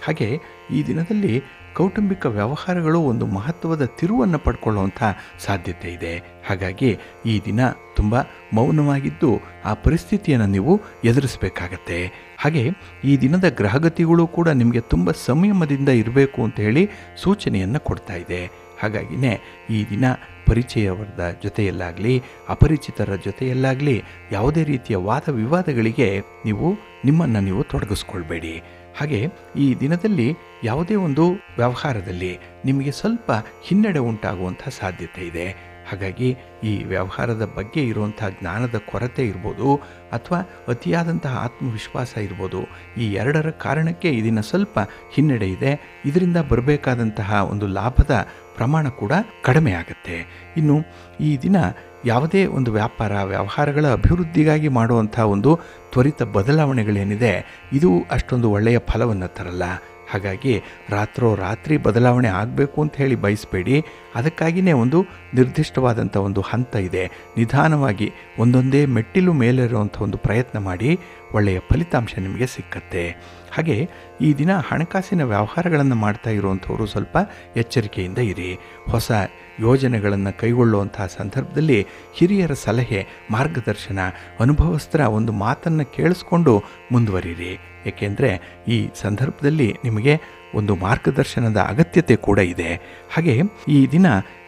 ಹಾಗೆ ಈ ದಿನದಲ್ಲಿ ಕೌಟುಂಬಿಕ ವ್ಯವಹಾರಗಳು ಒಂದು ಮಹತ್ವದ ತಿರುವನ್ನು ಪಡ್ಕೊಳ್ಳುವಂಥ ಸಾಧ್ಯತೆ ಇದೆ. ಹಾಗಾಗಿ ಈ ದಿನ ತುಂಬ ಮೌನವಾಗಿದ್ದು ಆ ಪರಿಸ್ಥಿತಿಯನ್ನು ನೀವು ಎದುರಿಸಬೇಕಾಗತ್ತೆ. ಹಾಗೆ ಈ ದಿನದ ಗ್ರಹಗತಿಗಳು ಕೂಡ ನಿಮಗೆ ತುಂಬ ಸಂಯಮದಿಂದ ಇರಬೇಕು ಅಂತ ಹೇಳಿ ಸೂಚನೆಯನ್ನು ಕೊಡ್ತಾ ಇದೆ. ಹಾಗಾಗಿನೇ ಈ ದಿನ ಪರಿಚಯವರ ಜೊತೆಯಲ್ಲಾಗಲಿ ಅಪರಿಚಿತರ ಜೊತೆಯಲ್ಲಾಗಲಿ ಯಾವುದೇ ರೀತಿಯ ವಾದ ವಿವಾದಗಳಿಗೆ ನಿಮ್ಮನ್ನು ನೀವು ತೊಡಗಿಸ್ಕೊಳ್ಬೇಡಿ. ಹಾಗೆ ಈ ದಿನದಲ್ಲಿ ಯಾವುದೇ ಒಂದು ವ್ಯವಹಾರದಲ್ಲಿ ನಿಮಗೆ ಸ್ವಲ್ಪ ಹಿನ್ನಡೆ ಉಂಟಾಗುವಂಥ ಸಾಧ್ಯತೆ ಇದೆ. ಹಾಗಾಗಿ ಈ ವ್ಯವಹಾರದ ಬಗ್ಗೆ ಇರುವಂಥ ಜ್ಞಾನದ ಕೊರತೆ ಇರ್ಬೋದು, ಅಥವಾ ಅತಿಯಾದಂತಹ ಆತ್ಮವಿಶ್ವಾಸ ಇರ್ಬೋದು. ಈ ಎರಡರ ಕಾರಣಕ್ಕೆ ಈ ದಿನ ಸ್ವಲ್ಪ ಹಿನ್ನಡೆ ಇದೆ. ಇದರಿಂದ ಬರಬೇಕಾದಂತಹ ಒಂದು ಲಾಭದ ಪ್ರಮಾಣ ಕೂಡ ಕಡಿಮೆ ಆಗುತ್ತೆ. ಇನ್ನು ಈ ದಿನ ಯಾವುದೇ ಒಂದು ವ್ಯವಹಾರಗಳ ಅಭಿವೃದ್ಧಿಗಾಗಿ ಮಾಡುವಂಥ ಒಂದು ತ್ವರಿತ ಬದಲಾವಣೆಗಳೇನಿದೆ, ಇದು ಅಷ್ಟೊಂದು ಒಳ್ಳೆಯ ಫಲವನ್ನು ತರಲ್ಲ. ಹಾಗಾಗಿ ರಾತ್ರಿ ಬದಲಾವಣೆ ಆಗಬೇಕು ಅಂತ ಹೇಳಿ ಬಯಸಬೇಡಿ. ಅದಕ್ಕಾಗಿಯೇ ಒಂದು ನಿರ್ದಿಷ್ಟವಾದಂಥ ಒಂದು ಹಂತ ಇದೆ. ನಿಧಾನವಾಗಿ ಒಂದೊಂದೇ ಮೆಟ್ಟಿಲು ಮೇಲಿರುವಂಥ ಒಂದು ಪ್ರಯತ್ನ ಮಾಡಿ, ಒಳ್ಳೆಯ ಫಲಿತಾಂಶ ನಿಮಗೆ ಸಿಕ್ಕತ್ತೆ. ಹಾಗೆ ಈ ದಿನ ಹಣಕಾಸಿನ ವ್ಯವಹಾರಗಳನ್ನು ಮಾಡ್ತಾ ಇರುವಂಥವರು ಸ್ವಲ್ಪ ಎಚ್ಚರಿಕೆಯಿಂದ ಇರಿ. ಹೊಸ ಯೋಜನೆಗಳನ್ನು ಕೈಗೊಳ್ಳುವಂತಹ ಸಂದರ್ಭದಲ್ಲಿ ಹಿರಿಯರ ಸಲಹೆ, ಮಾರ್ಗದರ್ಶನ, ಅನುಭವಸ್ಥರ ಒಂದು ಮಾತನ್ನು ಕೇಳಿಸ್ಕೊಂಡು ಮುಂದುವರಿರಿ. ಏಕೆಂದರೆ ಈ ಸಂದರ್ಭದಲ್ಲಿ ನಿಮಗೆ ಒಂದು ಮಾರ್ಗದರ್ಶನದ ಅಗತ್ಯತೆ ಕೂಡ ಇದೆ. ಹಾಗೆ ಈ ದಿನ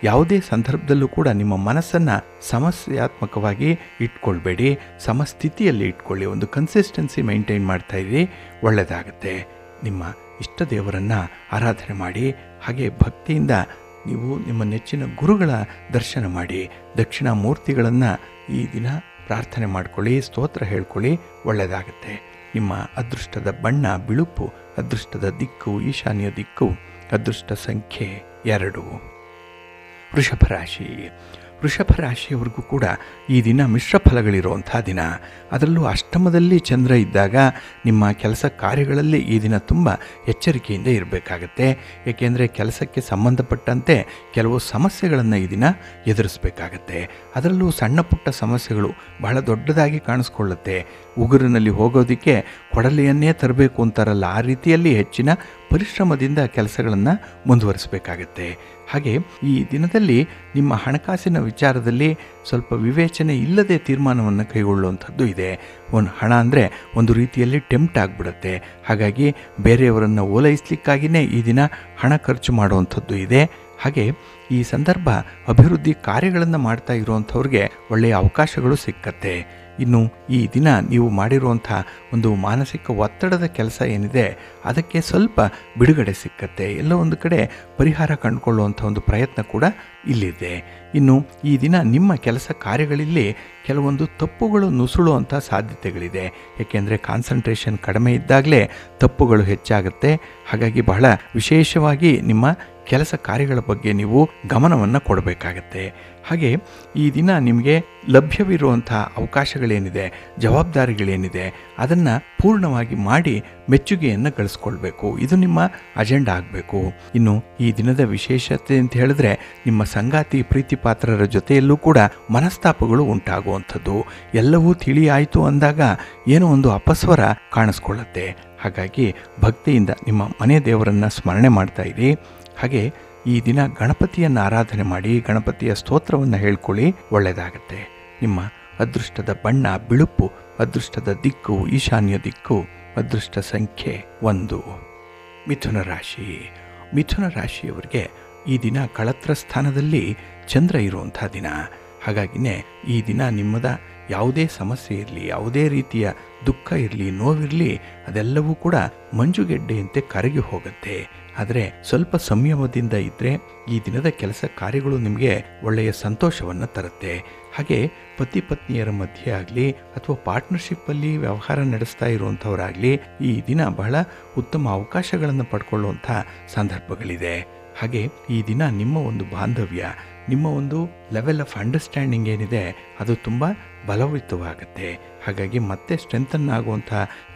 ಯಾವುದೇ ಸಂದರ್ಭದಲ್ಲೂ ಕೂಡ ನಿಮ್ಮ ಮನಸ್ಸನ್ನು ಸಮಸ್ಯಾತ್ಮಕವಾಗಿ ಇಟ್ಕೊಳ್ಬೇಡಿ, ಸಮಸ್ಥಿತಿಯಲ್ಲಿ ಇಟ್ಕೊಳ್ಳಿ. ಒಂದು ಕನ್ಸಿಸ್ಟೆನ್ಸಿ ಮೇಂಟೈನ್ ಮಾಡ್ತಾ ಇರಿ, ಒಳ್ಳೆಯದಾಗತ್ತೆ. ನಿಮ್ಮ ಇಷ್ಟ ದೇವರನ್ನು ಆರಾಧನೆ ಮಾಡಿ. ಹಾಗೆ ಭಕ್ತಿಯಿಂದ ನೀವು ನಿಮ್ಮ ನೆಚ್ಚಿನ ಗುರುಗಳ ದರ್ಶನ ಮಾಡಿ, ದಕ್ಷಿಣಾಮೂರ್ತಿಗಳನ್ನು ಈ ದಿನ ಪ್ರಾರ್ಥನೆ ಮಾಡ್ಕೊಳ್ಳಿ, ಸ್ತೋತ್ರ ಹೇಳ್ಕೊಳ್ಳಿ, ಒಳ್ಳೆಯದಾಗತ್ತೆ. ನಿಮ್ಮ ಅದೃಷ್ಟದ ಬಣ್ಣ ಬಿಳುಪು, ಅದೃಷ್ಟದ ದಿಕ್ಕು ಈಶಾನ್ಯ ದಿಕ್ಕು, ಅದೃಷ್ಟ ಸಂಖ್ಯೆ 2. ವೃಷಭ ರಾಶಿಯವರಿಗೂ ಕೂಡ ಈ ದಿನ ಮಿಶ್ರ ಫಲಗಳಿರುವಂಥ ದಿನ. ಅದರಲ್ಲೂ ಅಷ್ಟಮದಲ್ಲಿ ಚಂದ್ರ ಇದ್ದಾಗ ನಿಮ್ಮ ಕೆಲಸ ಕಾರ್ಯಗಳಲ್ಲಿ ಈ ದಿನ ತುಂಬ ಎಚ್ಚರಿಕೆಯಿಂದ ಇರಬೇಕಾಗತ್ತೆ. ಏಕೆಂದರೆ ಕೆಲಸಕ್ಕೆ ಸಂಬಂಧಪಟ್ಟಂತೆ ಕೆಲವು ಸಮಸ್ಯೆಗಳನ್ನು ಈ ದಿನ ಎದುರಿಸಬೇಕಾಗತ್ತೆ. ಅದರಲ್ಲೂ ಸಣ್ಣ ಪುಟ್ಟ ಸಮಸ್ಯೆಗಳು ಬಹಳ ದೊಡ್ಡದಾಗಿ ಕಾಣಿಸ್ಕೊಳ್ಳುತ್ತೆ. ಉಗುರಿನಲ್ಲಿ ಹೋಗೋದಕ್ಕೆ ಕೊಡಲಿಯನ್ನೇ ತರಬೇಕು ಅಂತಾರಲ್ಲ, ಆ ರೀತಿಯಲ್ಲಿ ಹೆಚ್ಚಿನ ಪರಿಶ್ರಮದಿಂದ ಕೆಲಸಗಳನ್ನು ಮುಂದುವರಿಸಬೇಕಾಗತ್ತೆ. ಹಾಗೆ ಈ ದಿನದಲ್ಲಿ ನಿಮ್ಮ ಹಣಕಾಸಿನ ವಿಚಾರದಲ್ಲಿ ಸ್ವಲ್ಪ ವಿವೇಚನೆ ಇಲ್ಲದೆ ತೀರ್ಮಾನವನ್ನು ಕೈಗೊಳ್ಳುವಂಥದ್ದು ಇದೆ. ಹಣ ಅಂದರೆ ಒಂದು ರೀತಿಯಲ್ಲಿ ಟೆಂಪ್ಟ್ ಆಗಿಬಿಡುತ್ತೆ. ಹಾಗಾಗಿ ಬೇರೆಯವರನ್ನು ಓಲೈಸಲಿಕ್ಕಾಗಿಯೇ ಈ ದಿನ ಹಣ ಖರ್ಚು ಮಾಡುವಂಥದ್ದು ಇದೆ. ಹಾಗೆ ಈ ಸಂದರ್ಭ ಅಭಿವೃದ್ಧಿ ಕಾರ್ಯಗಳನ್ನು ಮಾಡ್ತಾ ಇರುವಂಥವ್ರಿಗೆ ಒಳ್ಳೆಯ ಅವಕಾಶಗಳು ಸಿಕ್ಕತ್ತೆ. ಇನ್ನು ಈ ದಿನ ನೀವು ಮಾಡಿರುವಂಥ ಒಂದು ಮಾನಸಿಕ ಒತ್ತಡದ ಕೆಲಸ ಏನಿದೆ, ಅದಕ್ಕೆ ಸ್ವಲ್ಪ ಬಿಡುಗಡೆ ಸಿಕ್ಕತ್ತೆ. ಎಲ್ಲೋ ಒಂದು ಕಡೆ ಪರಿಹಾರ ಕಂಡುಕೊಳ್ಳುವಂಥ ಒಂದು ಪ್ರಯತ್ನ ಕೂಡ ಇಲ್ಲಿದೆ. ಇನ್ನು ಈ ದಿನ ನಿಮ್ಮ ಕೆಲಸ ಕಾರ್ಯಗಳಲ್ಲಿ ಕೆಲವೊಂದು ತಪ್ಪುಗಳು ನುಸುಳುವಂಥ ಸಾಧ್ಯತೆಗಳಿದೆ. ಏಕೆಂದರೆ ಕಾನ್ಸಂಟ್ರೇಷನ್ ಕಡಿಮೆ ಇದ್ದಾಗಲೇ ತಪ್ಪುಗಳು ಹೆಚ್ಚಾಗುತ್ತೆ. ಹಾಗಾಗಿ ಬಹಳ ವಿಶೇಷವಾಗಿ ನಿಮ್ಮ ಕೆಲಸ ಕಾರ್ಯಗಳ ಬಗ್ಗೆ ನೀವು ಗಮನವನ್ನು ಕೊಡಬೇಕಾಗತ್ತೆ. ಹಾಗೆ ಈ ದಿನ ನಿಮಗೆ ಲಭ್ಯವಿರುವಂಥ ಅವಕಾಶಗಳೇನಿದೆ, ಜವಾಬ್ದಾರಿಗಳೇನಿದೆ, ಅದನ್ನು ಪೂರ್ಣವಾಗಿ ಮಾಡಿ ಮೆಚ್ಚುಗೆಯನ್ನು ಗಳಿಸ್ಕೊಳ್ಬೇಕು. ಇದು ನಿಮ್ಮ ಅಜೆಂಡಾ ಆಗಬೇಕು. ಇನ್ನು ಈ ದಿನದ ವಿಶೇಷತೆ ಅಂತ ಹೇಳಿದ್ರೆ, ನಿಮ್ಮ ಸಂಗಾತಿ ಪ್ರೀತಿ ಪಾತ್ರರ ಜೊತೆಯಲ್ಲೂ ಕೂಡ ಮನಸ್ತಾಪಗಳು ಉಂಟಾಗುವಂಥದ್ದು. ಎಲ್ಲವೂ ತಿಳಿಯಾಯಿತು ಅಂದಾಗ ಏನೋ ಒಂದು ಅಪಸ್ವರ ಕಾಣಿಸ್ಕೊಳ್ಳುತ್ತೆ. ಹಾಗಾಗಿ ಭಕ್ತಿಯಿಂದ ನಿಮ್ಮ ಮನೆ ದೇವರನ್ನು ಸ್ಮರಣೆ ಮಾಡ್ತಾ ಇರಿ. ಹಾಗೆ ಈ ದಿನ ಗಣಪತಿಯನ್ನು ಆರಾಧನೆ ಮಾಡಿ, ಗಣಪತಿಯ ಸ್ತೋತ್ರವನ್ನು ಹೇಳ್ಕೊಳ್ಳಿ, ಒಳ್ಳೆಯದಾಗತ್ತೆ. ನಿಮ್ಮ ಅದೃಷ್ಟದ ಬಣ್ಣ ಬಿಳುಪು, ಅದೃಷ್ಟದ ದಿಕ್ಕು ಈಶಾನ್ಯ ದಿಕ್ಕು, ಅದೃಷ್ಟ ಸಂಖ್ಯೆ 1. ಮಿಥುನ ರಾಶಿಯವರಿಗೆ ಈ ದಿನ ಕಳತ್ರ ಸ್ಥಾನದಲ್ಲಿ ಚಂದ್ರ ಇರುವಂಥ ದಿನ. ಹಾಗಾಗಿನೇ ಈ ದಿನ ನಿಮ್ಮದ ಯಾವುದೇ ಸಮಸ್ಯೆ ಇರಲಿ, ಯಾವುದೇ ರೀತಿಯ ದುಃಖ ಇರಲಿ, ನೋವಿರಲಿ, ಅದೆಲ್ಲವೂ ಕೂಡ ಮಂಜುಗೆಡ್ಡೆಯಂತೆ ಕರಗಿ ಹೋಗುತ್ತೆ. ಆದರೆ ಸ್ವಲ್ಪ ಸಂಯಮದಿಂದ ಇದ್ದರೆ ಈ ದಿನದ ಕೆಲಸ ಕಾರ್ಯಗಳು ನಿಮಗೆ ಒಳ್ಳೆಯ ಸಂತೋಷವನ್ನು ತರುತ್ತೆ. ಹಾಗೆ ಪತಿ ಪತ್ನಿಯರ ಮಧ್ಯೆ ಆಗಲಿ ಅಥವಾ ಪಾರ್ಟ್ನರ್ಶಿಪ್ಪಲ್ಲಿ ವ್ಯವಹಾರ ನಡೆಸ್ತಾ ಇರುವಂಥವರಾಗಲಿ ಈ ದಿನ ಬಹಳ ಉತ್ತಮ ಅವಕಾಶಗಳನ್ನು ಪಡ್ಕೊಳ್ಳುವಂಥ ಸಂದರ್ಭಗಳಿದೆ. ಹಾಗೆ ಈ ದಿನ ನಿಮ್ಮ ಒಂದು ಬಾಂಧವ್ಯ, ನಿಮ್ಮ ಒಂದು ಲೆವೆಲ್ ಆಫ್ ಅಂಡರ್ಸ್ಟ್ಯಾಂಡಿಂಗ್ ಏನಿದೆ, ಅದು ತುಂಬ ಬಲವಿತವಾಗುತ್ತೆ. ಹಾಗಾಗಿ ಮತ್ತೆ ಸ್ಟ್ರೆಂಥನ್ ಆಗುವಂಥ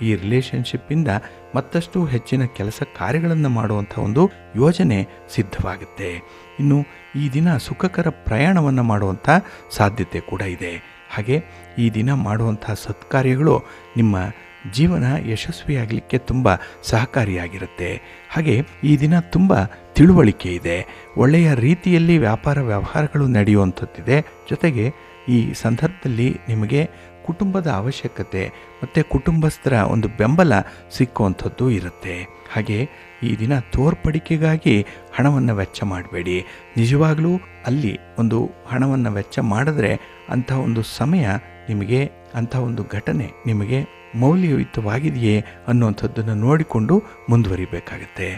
ಈ ರಿಲೇಷನ್ಶಿಪ್ಪಿಂದ ಮತ್ತಷ್ಟು ಹೆಚ್ಚಿನ ಕೆಲಸ ಕಾರ್ಯಗಳನ್ನು ಮಾಡುವಂಥ ಒಂದು ಯೋಜನೆ ಸಿದ್ಧವಾಗುತ್ತೆ. ಇನ್ನು ಈ ದಿನ ಸುಖಕರ ಪ್ರಯಾಣವನ್ನು ಮಾಡುವಂಥ ಸಾಧ್ಯತೆ ಕೂಡ ಇದೆ. ಹಾಗೆ ಈ ದಿನ ಮಾಡುವಂಥ ಸತ್ಕಾರ್ಯಗಳು ನಿಮ್ಮ ಜೀವನ ಯಶಸ್ವಿಯಾಗಲಿಕ್ಕೆ ತುಂಬ ಸಹಕಾರಿಯಾಗಿರುತ್ತೆ. ಹಾಗೆ ಈ ದಿನ ತುಂಬ ತಿಳುವಳಿಕೆ ಇದೆ. ಒಳ್ಳೆಯ ರೀತಿಯಲ್ಲಿ ವ್ಯಾಪಾರ ವ್ಯವಹಾರಗಳು ನಡೆಯುವಂಥದ್ದಿದೆ. ಜೊತೆಗೆ ಈ ಸಂದರ್ಭದಲ್ಲಿ ನಿಮಗೆ ಕುಟುಂಬದ ಅವಶ್ಯಕತೆ ಮತ್ತು ಕುಟುಂಬಸ್ಥರ ಒಂದು ಬೆಂಬಲ ಸಿಕ್ಕುವಂಥದ್ದು ಇರುತ್ತೆ. ಹಾಗೆ ಈ ದಿನ ತೋರ್ಪಡಿಕೆಗಾಗಿ ಹಣವನ್ನು ವೆಚ್ಚ ಮಾಡಬೇಡಿ. ನಿಜವಾಗಲೂ ಅಲ್ಲಿ ಒಂದು ಹಣವನ್ನು ವೆಚ್ಚ ಮಾಡಿದ್ರೆ ಅಂಥ ಒಂದು ಸಮಯ ನಿಮಗೆ, ಅಂಥ ಒಂದು ಘಟನೆ ನಿಮಗೆ ಮೌಲ್ಯಯುತವಾಗಿದೆಯೇ ಅನ್ನುವಂಥದ್ದನ್ನು ನೋಡಿಕೊಂಡು ಮುಂದುವರಿಬೇಕಾಗತ್ತೆ.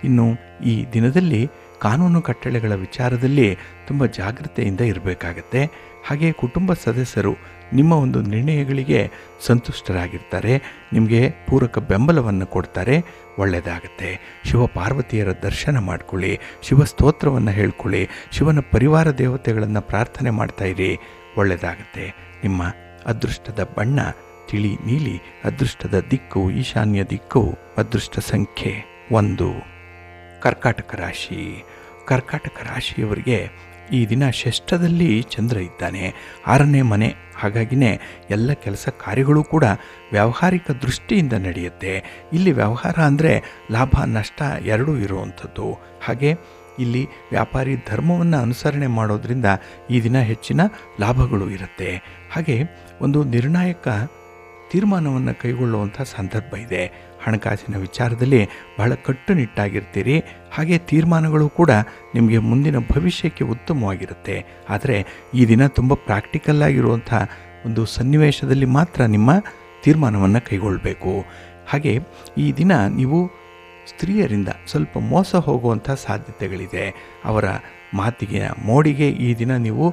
ಇನ್ನು ಈ ದಿನದಲ್ಲಿ ಕಾನೂನು ಕಟ್ಟಳೆಗಳ ವಿಚಾರದಲ್ಲಿ ತುಂಬ ಜಾಗೃತೆಯಿಂದ ಇರಬೇಕಾಗತ್ತೆ. ಹಾಗೆ ಕುಟುಂಬ ಸದಸ್ಯರು ನಿಮ್ಮ ಒಂದು ನಿರ್ಣಯಗಳಿಗೆ ಸಂತುಷ್ಟರಾಗಿರ್ತಾರೆ, ನಿಮಗೆ ಪೂರಕ ಬೆಂಬಲವನ್ನು ಕೊಡ್ತಾರೆ, ಒಳ್ಳೆಯದಾಗತ್ತೆ. ಶಿವಪಾರ್ವತಿಯರ ದರ್ಶನ ಮಾಡಿಕೊಳ್ಳಿ, ಶಿವ ಸ್ತೋತ್ರವನ್ನು ಹೇಳ್ಕೊಳ್ಳಿ, ಶಿವನ ಪರಿವಾರ ದೇವತೆಗಳನ್ನು ಪ್ರಾರ್ಥನೆ ಮಾಡ್ತಾಯಿರಿ, ಒಳ್ಳೆಯದಾಗತ್ತೆ. ನಿಮ್ಮ ಅದೃಷ್ಟದ ಬಣ್ಣ ತಿಳಿ ನೀಲಿ, ಅದೃಷ್ಟದ ದಿಕ್ಕು ಈಶಾನ್ಯ ದಿಕ್ಕು, ಅದೃಷ್ಟ ಸಂಖ್ಯೆ 1. ಕರ್ಕಾಟಕ ರಾಶಿ. ಕರ್ಕಾಟಕ ರಾಶಿಯವರಿಗೆ ಈ ದಿನ ಷಷ್ಠದಲ್ಲಿ ಚಂದ್ರ ಇದ್ದಾನೆ, 6ನೇ ಮನೆ. ಹಾಗಾಗಿನೇ ಎಲ್ಲ ಕೆಲಸ ಕಾರ್ಯಗಳು ಕೂಡ ವ್ಯಾವಹಾರಿಕ ದೃಷ್ಟಿಯಿಂದ ನಡೆಯುತ್ತೆ. ಇಲ್ಲಿ ವ್ಯವಹಾರ ಅಂದರೆ ಲಾಭ ನಷ್ಟ ಎರಡೂ ಇರುವಂಥದ್ದು. ಹಾಗೆ ಇಲ್ಲಿ ವ್ಯಾಪಾರಿ ಧರ್ಮವನ್ನು ಅನುಸರಣೆ ಮಾಡೋದ್ರಿಂದ ಈ ದಿನ ಹೆಚ್ಚಿನ ಲಾಭಗಳು ಇರುತ್ತೆ. ಹಾಗೆ ಒಂದು ನಿರ್ಣಾಯಕ ತೀರ್ಮಾನವನ್ನು ಕೈಗೊಳ್ಳುವಂಥ ಸಂದರ್ಭ ಇದೆ. ಹಣಕಾಸಿನ ವಿಚಾರದಲ್ಲಿ ಬಹಳ ಕಟ್ಟುನಿಟ್ಟಾಗಿರ್ತೀರಿ. ಹಾಗೆ ತೀರ್ಮಾನಗಳು ಕೂಡ ನಿಮಗೆ ಮುಂದಿನ ಭವಿಷ್ಯಕ್ಕೆ ಉತ್ತಮವಾಗಿರುತ್ತೆ. ಆದರೆ ಈ ದಿನ ತುಂಬ ಪ್ರಾಕ್ಟಿಕಲ್ ಆಗಿರುವಂಥ ಒಂದು ಸನ್ನಿವೇಶದಲ್ಲಿ ಮಾತ್ರ ನಿಮ್ಮ ತೀರ್ಮಾನವನ್ನು ಕೈಗೊಳ್ಳಬೇಕು. ಹಾಗೆ ಈ ದಿನ ನೀವು ಸ್ತ್ರೀಯರಿಂದ ಸ್ವಲ್ಪ ಮೋಸ ಹೋಗುವಂಥ ಸಾಧ್ಯತೆಗಳಿದೆ. ಅವರ ಮಾತಿಗೆ ಮೋಡಿಗೆ ಈ ದಿನ ನೀವು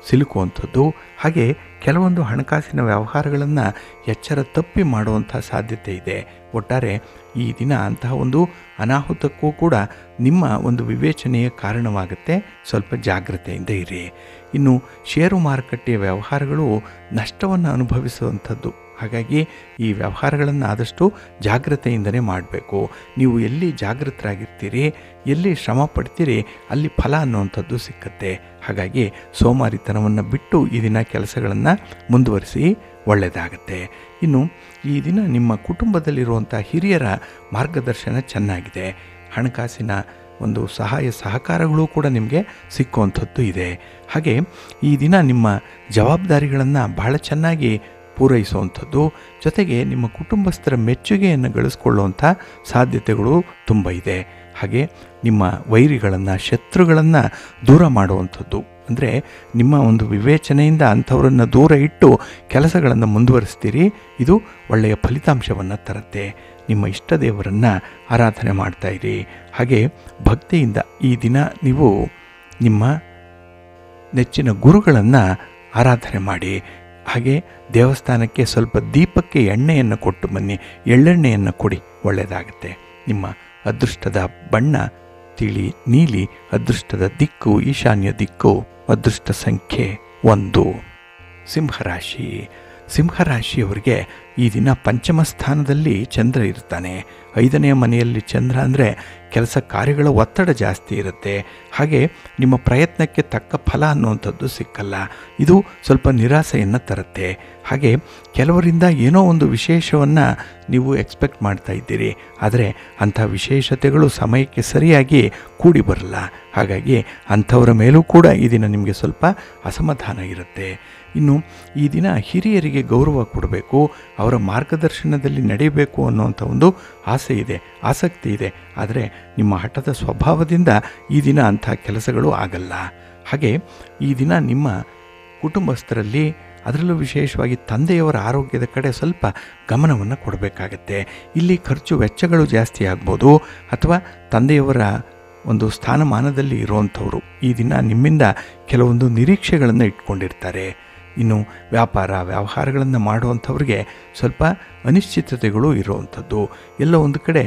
ಸಿಲುಕುವಂಥದ್ದು. ಹಾಗೆ ಕೆಲವೊಂದು ಹಣಕಾಸಿನ ವ್ಯವಹಾರಗಳನ್ನು ಎಚ್ಚರ ತಪ್ಪಿ ಮಾಡುವಂಥ ಸಾಧ್ಯತೆ ಇದೆ. ಒಟ್ಟಾರೆ ಈ ದಿನ ಅಂತಹ ಒಂದು ಅನಾಹುತಕ್ಕೂ ಕೂಡ ನಿಮ್ಮ ಒಂದು ವಿವೇಚನೆಯ ಕಾರಣವಾಗುತ್ತೆ. ಸ್ವಲ್ಪ ಜಾಗ್ರತೆಯಿಂದ ಇರಿ. ಇನ್ನು ಷೇರು ಮಾರುಕಟ್ಟೆಯ ವ್ಯವಹಾರಗಳು ನಷ್ಟವನ್ನು ಅನುಭವಿಸುವಂಥದ್ದು. ಹಾಗಾಗಿ ಈ ವ್ಯವಹಾರಗಳನ್ನು ಆದಷ್ಟು ಜಾಗ್ರತೆಯಿಂದಲೇ ಮಾಡಬೇಕು. ನೀವು ಎಲ್ಲಿ ಜಾಗೃತರಾಗಿರ್ತೀರಿ, ಎಲ್ಲಿ ಶ್ರಮ ಪಡ್ತೀರಿ, ಅಲ್ಲಿ ಫಲ ಅನ್ನುವಂಥದ್ದು ಸಿಕ್ಕತ್ತೆ. ಹಾಗಾಗಿ ಸೋಮಾರಿತನವನ್ನು ಬಿಟ್ಟು ಈ ದಿನ ಕೆಲಸಗಳನ್ನು ಮುಂದುವರಿಸಿ, ಒಳ್ಳೆಯದಾಗತ್ತೆ. ಇನ್ನು ಈ ದಿನ ನಿಮ್ಮ ಕುಟುಂಬದಲ್ಲಿರುವಂಥ ಹಿರಿಯರ ಮಾರ್ಗದರ್ಶನ ಚೆನ್ನಾಗಿದೆ. ಹಣಕಾಸಿನ ಒಂದು ಸಹಾಯ ಸಹಕಾರಗಳು ಕೂಡ ನಿಮಗೆ ಸಿಕ್ಕುವಂಥದ್ದು ಇದೆ. ಹಾಗೆ ಈ ದಿನ ನಿಮ್ಮ ಜವಾಬ್ದಾರಿಗಳನ್ನು ಬಹಳ ಚೆನ್ನಾಗಿ ಪೂರೈಸುವಂಥದ್ದು, ಜೊತೆಗೆ ನಿಮ್ಮ ಕುಟುಂಬಸ್ಥರ ಮೆಚ್ಚುಗೆಯನ್ನು ಗಳಿಸ್ಕೊಳ್ಳುವಂಥ ಸಾಧ್ಯತೆಗಳು ತುಂಬ ಇದೆ. ಹಾಗೆ ನಿಮ್ಮ ವೈರಿಗಳನ್ನು, ಶತ್ರುಗಳನ್ನು ದೂರ ಮಾಡುವಂಥದ್ದು. ಅಂದರೆ ನಿಮ್ಮ ಒಂದು ವಿವೇಚನೆಯಿಂದ ಅಂಥವರನ್ನು ದೂರ ಇಟ್ಟು ಕೆಲಸಗಳನ್ನು ಮುಂದುವರಿಸ್ತೀರಿ. ಇದು ಒಳ್ಳೆಯ ಫಲಿತಾಂಶವನ್ನು ತರುತ್ತೆ. ನಿಮ್ಮ ಇಷ್ಟ ದೇವರನ್ನು ಆರಾಧನೆ ಮಾಡ್ತಾಯಿರಿ. ಹಾಗೆ ಭಕ್ತಿಯಿಂದ ಈ ದಿನ ನೀವು ನಿಮ್ಮ ನೆಚ್ಚಿನ ಗುರುಗಳನ್ನು ಆರಾಧನೆ ಮಾಡಿ. ಹಾಗೆ ದೇವಸ್ಥಾನಕ್ಕೆ ಸ್ವಲ್ಪ ದೀಪಕ್ಕೆ ಎಣ್ಣೆಯನ್ನು ಕೊಟ್ಟು ಬನ್ನಿ, ಎಳ್ಳೆಣ್ಣೆಯನ್ನು ಕೊಡಿ, ಒಳ್ಳೆಯದಾಗುತ್ತೆ. ನಿಮ್ಮ ಅದೃಷ್ಟದ ಬಣ್ಣ ತಿಳಿ ನೀಲಿ, ಅದೃಷ್ಟದ ದಿಕ್ಕು ಈಶಾನ್ಯ ದಿಕ್ಕು, ಅದೃಷ್ಟ ಸಂಖ್ಯೆ 1. ಸಿಂಹರಾಶಿ. ಸಿಂಹರಾಶಿಯವರಿಗೆ ಈ ದಿನ ಪಂಚಮ ಸ್ಥಾನದಲ್ಲಿ ಚಂದ್ರ ಇರ್ತಾನೆ. 5ನೇ ಮನೆಯಲ್ಲಿ ಚಂದ್ರ ಅಂದರೆ ಕೆಲಸ ಕಾರ್ಯಗಳ ಒತ್ತಡ ಜಾಸ್ತಿ ಇರುತ್ತೆ. ಹಾಗೆ ನಿಮ್ಮ ಪ್ರಯತ್ನಕ್ಕೆ ತಕ್ಕ ಫಲ ಅನ್ನುವಂಥದ್ದು ಸಿಕ್ಕಲ್ಲ. ಇದು ಸ್ವಲ್ಪ ನಿರಾಸೆಯನ್ನು ತರುತ್ತೆ. ಹಾಗೆ ಕೆಲವರಿಂದ ಏನೋ ಒಂದು ವಿಶೇಷವನ್ನು ನೀವು ಎಕ್ಸ್ಪೆಕ್ಟ್ ಮಾಡ್ತಾ ಇದ್ದೀರಿ, ಆದರೆ ಅಂಥ ವಿಶೇಷತೆಗಳು ಸಮಯಕ್ಕೆ ಸರಿಯಾಗಿ ಕೂಡಿ ಬರಲ್ಲ. ಹಾಗಾಗಿ ಅಂಥವರ ಮೇಲೂ ಕೂಡ ಈ ದಿನ ನಿಮಗೆ ಸ್ವಲ್ಪ ಅಸಮಾಧಾನ ಇರುತ್ತೆ. ಇನ್ನು ಈ ದಿನ ಹಿರಿಯರಿಗೆ ಗೌರವ ಕೊಡಬೇಕು, ಅವರ ಮಾರ್ಗದರ್ಶನದಲ್ಲಿ ನಡೆಯಬೇಕು ಅನ್ನುವಂಥ ಒಂದು ಆಸೆ ಇದೆ, ಆಸಕ್ತಿ ಇದೆ. ಆದರೆ ನಿಮ್ಮ ಹಠದ ಸ್ವಭಾವದಿಂದ ಈ ದಿನ ಅಂಥ ಕೆಲಸಗಳು ಆಗಲ್ಲ. ಹಾಗೆ ಈ ದಿನ ನಿಮ್ಮ ಕುಟುಂಬಸ್ಥರಲ್ಲಿ, ಅದರಲ್ಲೂ ವಿಶೇಷವಾಗಿ ತಂದೆಯವರ ಆರೋಗ್ಯದ ಕಡೆ ಸ್ವಲ್ಪ ಗಮನವನ್ನು ಕೊಡಬೇಕಾಗತ್ತೆ. ಇಲ್ಲಿ ಖರ್ಚು ವೆಚ್ಚಗಳು ಜಾಸ್ತಿ ಆಗ್ಬೋದು, ಅಥವಾ ತಂದೆಯವರ ಒಂದು ಸ್ಥಾನಮಾನದಲ್ಲಿ ಇರುವಂಥವರು ಈ ದಿನ ನಿಮ್ಮಿಂದ ಕೆಲವೊಂದು ನಿರೀಕ್ಷೆಗಳನ್ನು ಇಟ್ಕೊಂಡಿರ್ತಾರೆ. ಇನ್ನು ವ್ಯವಹಾರಗಳನ್ನು ಮಾಡುವಂಥವ್ರಿಗೆ ಸ್ವಲ್ಪ ಅನಿಶ್ಚಿತತೆಗಳು ಇರುವಂಥದ್ದು. ಎಲ್ಲ ಒಂದು ಕಡೆ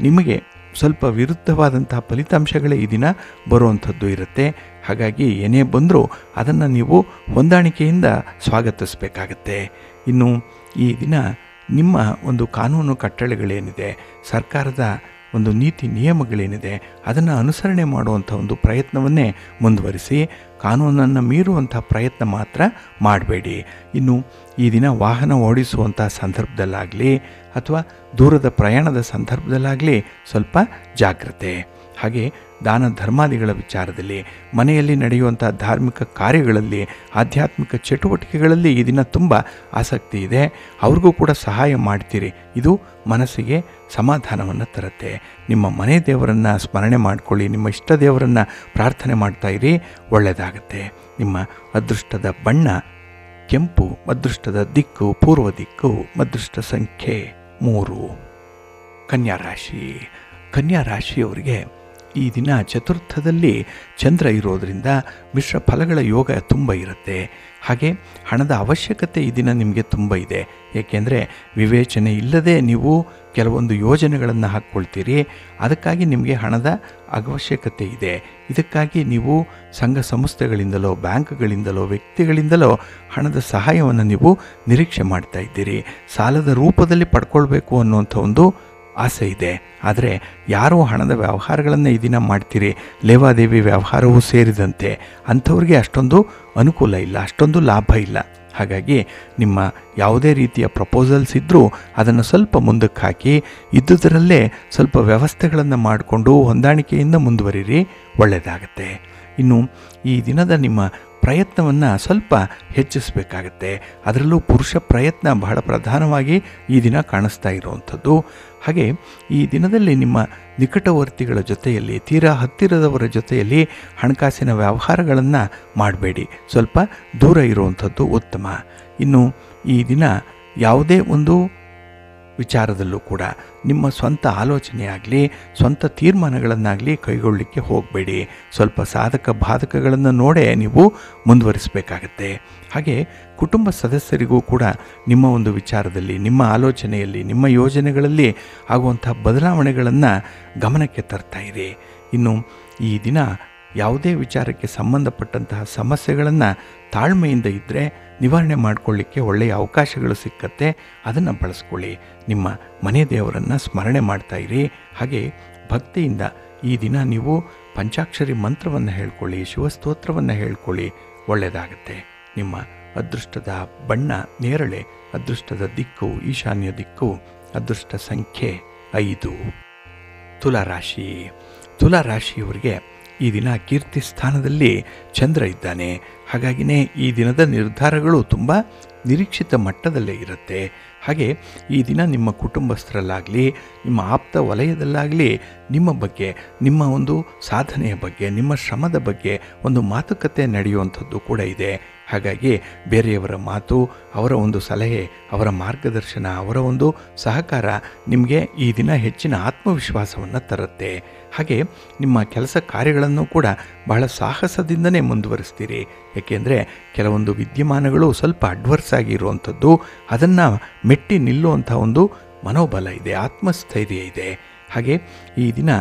ನಿಮಗೆ ಸ್ವಲ್ಪ ವಿರುದ್ಧವಾದಂತಹ ಫಲಿತಾಂಶಗಳೇ ಈ ದಿನ ಬರುವಂಥದ್ದು ಇರುತ್ತೆ. ಹಾಗಾಗಿ ಏನೇ ಬಂದರೂ ಅದನ್ನು ನೀವು ಹೊಂದಾಣಿಕೆಯಿಂದ ಸ್ವಾಗತಿಸಬೇಕಾಗತ್ತೆ. ಇನ್ನು ಈ ದಿನ ನಿಮ್ಮ ಒಂದು ಕಾನೂನು ಕಟ್ಟಳೆಗಳೇನಿದೆ, ಸರ್ಕಾರದ ಒಂದು ನೀತಿ ನಿಯಮಗಳೇನಿದೆ, ಅದನ್ನು ಅನುಸರಣೆ ಮಾಡುವಂಥ ಒಂದು ಪ್ರಯತ್ನವನ್ನೇ ಮುಂದುವರಿಸಿ. ಕಾನೂನನ್ನು ಮೀರುವಂಥ ಪ್ರಯತ್ನ ಮಾತ್ರ ಮಾಡಬೇಡಿ. ಇನ್ನು ಈ ದಿನ ವಾಹನ ಓಡಿಸುವಂಥ ಸಂದರ್ಭದಲ್ಲಾಗಲಿ ಅಥವಾ ದೂರದ ಪ್ರಯಾಣದ ಸಂದರ್ಭದಲ್ಲಾಗಲಿ ಸ್ವಲ್ಪ ಜಾಗ್ರತೆ. ಹಾಗೆ ದಾನ ಧರ್ಮಾದಿಗಳ ವಿಚಾರದಲ್ಲಿ, ಮನೆಯಲ್ಲಿ ನಡೆಯುವಂಥ ಧಾರ್ಮಿಕ ಕಾರ್ಯಗಳಲ್ಲಿ, ಆಧ್ಯಾತ್ಮಿಕ ಚಟುವಟಿಕೆಗಳಲ್ಲಿ ಈ ದಿನ ತುಂಬ ಆಸಕ್ತಿ ಇದೆ. ಅವ್ರಿಗೂ ಕೂಡ ಸಹಾಯ ಮಾಡ್ತೀರಿ. ಇದು ಮನಸ್ಸಿಗೆ ಸಮಾಧಾನವನ್ನು ತರುತ್ತೆ. ನಿಮ್ಮ ಮನೆ ದೇವರನ್ನು ಸ್ಮರಣೆ ಮಾಡಿಕೊಳ್ಳಿ, ನಿಮ್ಮ ಇಷ್ಟ ದೇವರನ್ನು ಪ್ರಾರ್ಥನೆ ಮಾಡ್ತಾಯಿರಿ, ಒಳ್ಳೆಯದಾಗತ್ತೆ. ನಿಮ್ಮ ಅದೃಷ್ಟದ ಬಣ್ಣ ಕೆಂಪು, ಅದೃಷ್ಟದ ದಿಕ್ಕು ಪೂರ್ವ ದಿಕ್ಕು, ಅದೃಷ್ಟ ಸಂಖ್ಯೆ 3. ಕನ್ಯಾ ರಾಶಿ. ಕನ್ಯಾ ರಾಶಿಯವರಿಗೆ ಈ ದಿನ ಚತುರ್ಥದಲ್ಲಿ ಚಂದ್ರ ಇರೋದರಿಂದ ಮಿಶ್ರ ಫಲಗಳ ಯೋಗ ತುಂಬ ಇರುತ್ತೆ. ಹಾಗೆ ಹಣದ ಅವಶ್ಯಕತೆ ಈ ದಿನ ನಿಮಗೆ ತುಂಬ ಇದೆ. ಏಕೆಂದರೆ ವಿವೇಚನೆ ಇಲ್ಲದೆ ನೀವು ಕೆಲವೊಂದು ಯೋಜನೆಗಳನ್ನು ಹಾಕ್ಕೊಳ್ತೀರಿ. ಅದಕ್ಕಾಗಿ ನಿಮಗೆ ಹಣದ ಅವಶ್ಯಕತೆ ಇದೆ. ಇದಕ್ಕಾಗಿ ನೀವು ಸಂಘ ಸಂಸ್ಥೆಗಳಿಂದಲೋ, ಬ್ಯಾಂಕ್ಗಳಿಂದಲೋ, ವ್ಯಕ್ತಿಗಳಿಂದಲೋ ಹಣದ ಸಹಾಯವನ್ನು ನೀವು ನಿರೀಕ್ಷೆ ಮಾಡ್ತಾ ಇದ್ದೀರಿ. ಸಾಲದ ರೂಪದಲ್ಲಿ ಪಡ್ಕೊಳ್ಬೇಕು ಅನ್ನುವಂಥ ಒಂದು ಆಸೆ ಇದೆ. ಆದರೆ ಯಾರೋ ಹಣದ ವ್ಯವಹಾರಗಳನ್ನು ಈ ದಿನ ಮಾಡ್ತೀರಿ, ಲೇವಾದೇವಿ ವ್ಯವಹಾರವೂ ಸೇರಿದಂತೆ, ಅಂಥವ್ರಿಗೆ ಅಷ್ಟೊಂದು ಅನುಕೂಲ ಇಲ್ಲ, ಅಷ್ಟೊಂದು ಲಾಭ ಇಲ್ಲ. ಹಾಗಾಗಿ ನಿಮ್ಮ ಯಾವುದೇ ರೀತಿಯ ಪ್ರಪೋಸಲ್ಸ್ ಇದ್ದರೂ ಅದನ್ನು ಸ್ವಲ್ಪ ಮುಂದಕ್ಕೆ ಹಾಕಿ ಇದ್ದುದರಲ್ಲೇ ಸ್ವಲ್ಪ ವ್ಯವಸ್ಥೆಗಳನ್ನು ಮಾಡಿಕೊಂಡು ಹೊಂದಾಣಿಕೆಯಿಂದ ಮುಂದುವರಿರಿ, ಒಳ್ಳೆಯದಾಗತ್ತೆ. ಇನ್ನು ಈ ದಿನದ ನಿಮ್ಮ ಪ್ರಯತ್ನವನ್ನು ಸ್ವಲ್ಪ ಹೆಚ್ಚಿಸಬೇಕಾಗತ್ತೆ. ಅದರಲ್ಲೂ ಪುರುಷ ಪ್ರಯತ್ನ ಬಹಳ ಪ್ರಧಾನವಾಗಿ ಈ ದಿನ ಕಾಣಿಸ್ತಾ ಇರುವಂಥದ್ದು. ಹಾಗೆ ಈ ದಿನದಲ್ಲಿ ನಿಮ್ಮ ನಿಕಟವರ್ತಿಗಳ ಜೊತೆಯಲ್ಲಿ, ತೀರಾ ಹತ್ತಿರದವರ ಜೊತೆಯಲ್ಲಿ ಹಣಕಾಸಿನ ವ್ಯವಹಾರಗಳನ್ನು ಮಾಡಬೇಡಿ, ಸ್ವಲ್ಪ ದೂರ ಇರುವಂಥದ್ದು ಉತ್ತಮ. ಇನ್ನು ಈ ದಿನ ಯಾವುದೇ ಒಂದು ವಿಚಾರದಲ್ಲೂ ಕೂಡ ನಿಮ್ಮ ಸ್ವಂತ ಆಲೋಚನೆ ಆಗಲಿ, ಸ್ವಂತ ತೀರ್ಮಾನಗಳನ್ನಾಗಲಿ ಕೈಗೊಳ್ಳಲಿಕ್ಕೆ ಹೋಗಬೇಡಿ. ಸ್ವಲ್ಪ ಸಾಧಕ ಬಾಧಕಗಳನ್ನು ನೋಡೇ ನೀವು ಮುಂದುವರಿಸಬೇಕಾಗತ್ತೆ. ಹಾಗೆ ಕುಟುಂಬ ಸದಸ್ಯರಿಗೂ ಕೂಡ ನಿಮ್ಮ ಒಂದು ವಿಚಾರದಲ್ಲಿ, ನಿಮ್ಮ ಆಲೋಚನೆಯಲ್ಲಿ, ನಿಮ್ಮ ಯೋಜನೆಗಳಲ್ಲಿ ಆಗುವಂಥ ಬದಲಾವಣೆಗಳನ್ನು ಗಮನಕ್ಕೆ ತರ್ತಾ ಇರಿ. ಇನ್ನು ಈ ದಿನ ಯಾವುದೇ ವಿಚಾರಕ್ಕೆ ಸಂಬಂಧಪಟ್ಟಂತಹ ಸಮಸ್ಯೆಗಳನ್ನು ತಾಳ್ಮೆಯಿಂದ ಇದ್ದರೆ ನಿವಾರಣೆ ಮಾಡಿಕೊಳ್ಳಿಕ್ಕೆ ಒಳ್ಳೆಯ ಅವಕಾಶಗಳು ಸಿಕ್ಕತ್ತೆ. ಅದನ್ನು ಬಳಸ್ಕೊಳ್ಳಿ. ನಿಮ್ಮ ಮನೆ ದೇವರನ್ನು ಸ್ಮರಣೆ ಮಾಡ್ತಾ ಇರಿ. ಹಾಗೆ ಭಕ್ತಿಯಿಂದ ಈ ದಿನ ನೀವು ಪಂಚಾಕ್ಷರಿ ಮಂತ್ರವನ್ನು ಹೇಳ್ಕೊಳ್ಳಿ, ಶಿವಸ್ತೋತ್ರವನ್ನು ಹೇಳ್ಕೊಳ್ಳಿ, ಒಳ್ಳೆಯದಾಗತ್ತೆ. ನಿಮ್ಮ ಅದೃಷ್ಟದ ಬಣ್ಣ ನೇರಳೆ, ಅದೃಷ್ಟದ ದಿಕ್ಕು ಈಶಾನ್ಯ ದಿಕ್ಕು, ಅದೃಷ್ಟ ಸಂಖ್ಯೆ 5. ತುಲಾರಾಶಿ. ತುಲಾರಾಶಿಯವರಿಗೆ ಈ ದಿನ ಕೀರ್ತಿ ಸ್ಥಾನದಲ್ಲಿ ಚಂದ್ರ ಇದ್ದಾನೆ. ಹಾಗಾಗಿನೇ ಈ ದಿನದ ನಿರ್ಧಾರಗಳು ತುಂಬ ನಿರೀಕ್ಷಿತ ಮಟ್ಟದಲ್ಲೇ ಇರುತ್ತೆ. ಹಾಗೆ ಈ ದಿನ ನಿಮ್ಮ ಕುಟುಂಬಸ್ಥರಲ್ಲಾಗಲಿ, ನಿಮ್ಮ ಆಪ್ತ ವಲಯದಲ್ಲಾಗಲಿ ನಿಮ್ಮ ಬಗ್ಗೆ, ನಿಮ್ಮ ಒಂದು ಸಾಧನೆಯ ಬಗ್ಗೆ, ನಿಮ್ಮ ಶ್ರಮದ ಬಗ್ಗೆ ಒಂದು ಮಾತುಕತೆ ನಡೆಯುವಂಥದ್ದು ಕೂಡ ಇದೆ. ಹಾಗಾಗಿ ಬೇರೆಯವರ ಮಾತು, ಅವರ ಒಂದು ಸಲಹೆ, ಅವರ ಮಾರ್ಗದರ್ಶನ, ಅವರ ಒಂದು ಸಹಕಾರ ನಿಮಗೆ ಈ ದಿನ ಹೆಚ್ಚಿನ ಆತ್ಮವಿಶ್ವಾಸವನ್ನು ತರುತ್ತೆ. ಹಾಗೆ ನಿಮ್ಮ ಕೆಲಸ ಕಾರ್ಯಗಳನ್ನು ಕೂಡ ಬಹಳ ಸಾಹಸದಿಂದನೇ ಮುಂದುವರಿಸ್ತೀರಿ. ಏಕೆಂದರೆ ಕೆಲವೊಂದು ವಿದ್ಯಮಾನಗಳು ಸ್ವಲ್ಪ ಅಡ್ವರ್ಸ್ ಆಗಿರುವಂಥದ್ದು, ಅದನ್ನು ಮೆಟ್ಟಿ ನಿಲ್ಲುವಂಥ ಒಂದು ಮನೋಬಲ ಇದೆ, ಆತ್ಮಸ್ಥೈರ್ಯ ಇದೆ. ಹಾಗೆ ಈ ದಿನ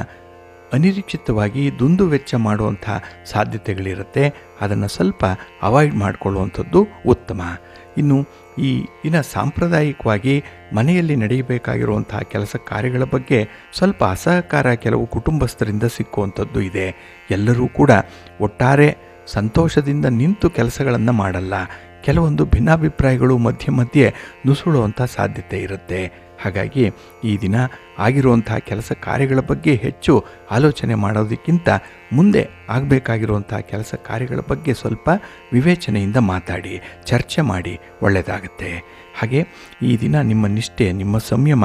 ಅನಿರೀಕ್ಷಿತವಾಗಿ ದುಂದು ವೆಚ್ಚ ಮಾಡುವಂಥ ಸಾಧ್ಯತೆಗಳಿರುತ್ತೆ. ಅದನ್ನು ಸ್ವಲ್ಪ ಅವಾಯ್ಡ್ ಮಾಡಿಕೊಳ್ಳುವಂಥದ್ದು ಉತ್ತಮ. ಇನ್ನು ಈ ದಿನ ಸಾಂಪ್ರದಾಯಿಕವಾಗಿ ಮನೆಯಲ್ಲಿ ನಡೆಯಬೇಕಾಗಿರುವಂತಹ ಕೆಲಸ ಕಾರ್ಯಗಳ ಬಗ್ಗೆ ಸ್ವಲ್ಪ ಅಸಹಕಾರ ಕೆಲವು ಕುಟುಂಬಸ್ಥರಿಂದ ಸಿಕ್ಕುವಂಥದ್ದು ಇದೆ. ಎಲ್ಲರೂ ಕೂಡ ಒಟ್ಟಾರೆ ಸಂತೋಷದಿಂದ ನಿಂತು ಕೆಲಸಗಳನ್ನು ಮಾಡಲ್ಲ. ಕೆಲವೊಂದು ಭಿನ್ನಾಭಿಪ್ರಾಯಗಳು ಮಧ್ಯೆ ಮಧ್ಯೆ ನುಸುಳುವಂಥ ಸಾಧ್ಯತೆ ಇರುತ್ತೆ. ಹಾಗಾಗಿ ಈ ದಿನ ಆಗಿರುವಂಥ ಕೆಲಸ ಕಾರ್ಯಗಳ ಬಗ್ಗೆ ಹೆಚ್ಚು ಆಲೋಚನೆ ಮಾಡೋದಕ್ಕಿಂತ ಮುಂದೆ ಆಗಬೇಕಾಗಿರುವಂಥ ಕೆಲಸ ಕಾರ್ಯಗಳ ಬಗ್ಗೆ ಸ್ವಲ್ಪ ವಿವೇಚನೆಯಿಂದ ಮಾತಾಡಿ, ಚರ್ಚೆ ಮಾಡಿ, ಒಳ್ಳೆಯದಾಗುತ್ತೆ. ಹಾಗೆ ಈ ದಿನ ನಿಮ್ಮ ನಿಷ್ಠೆ, ನಿಮ್ಮ ಸಂಯಮ,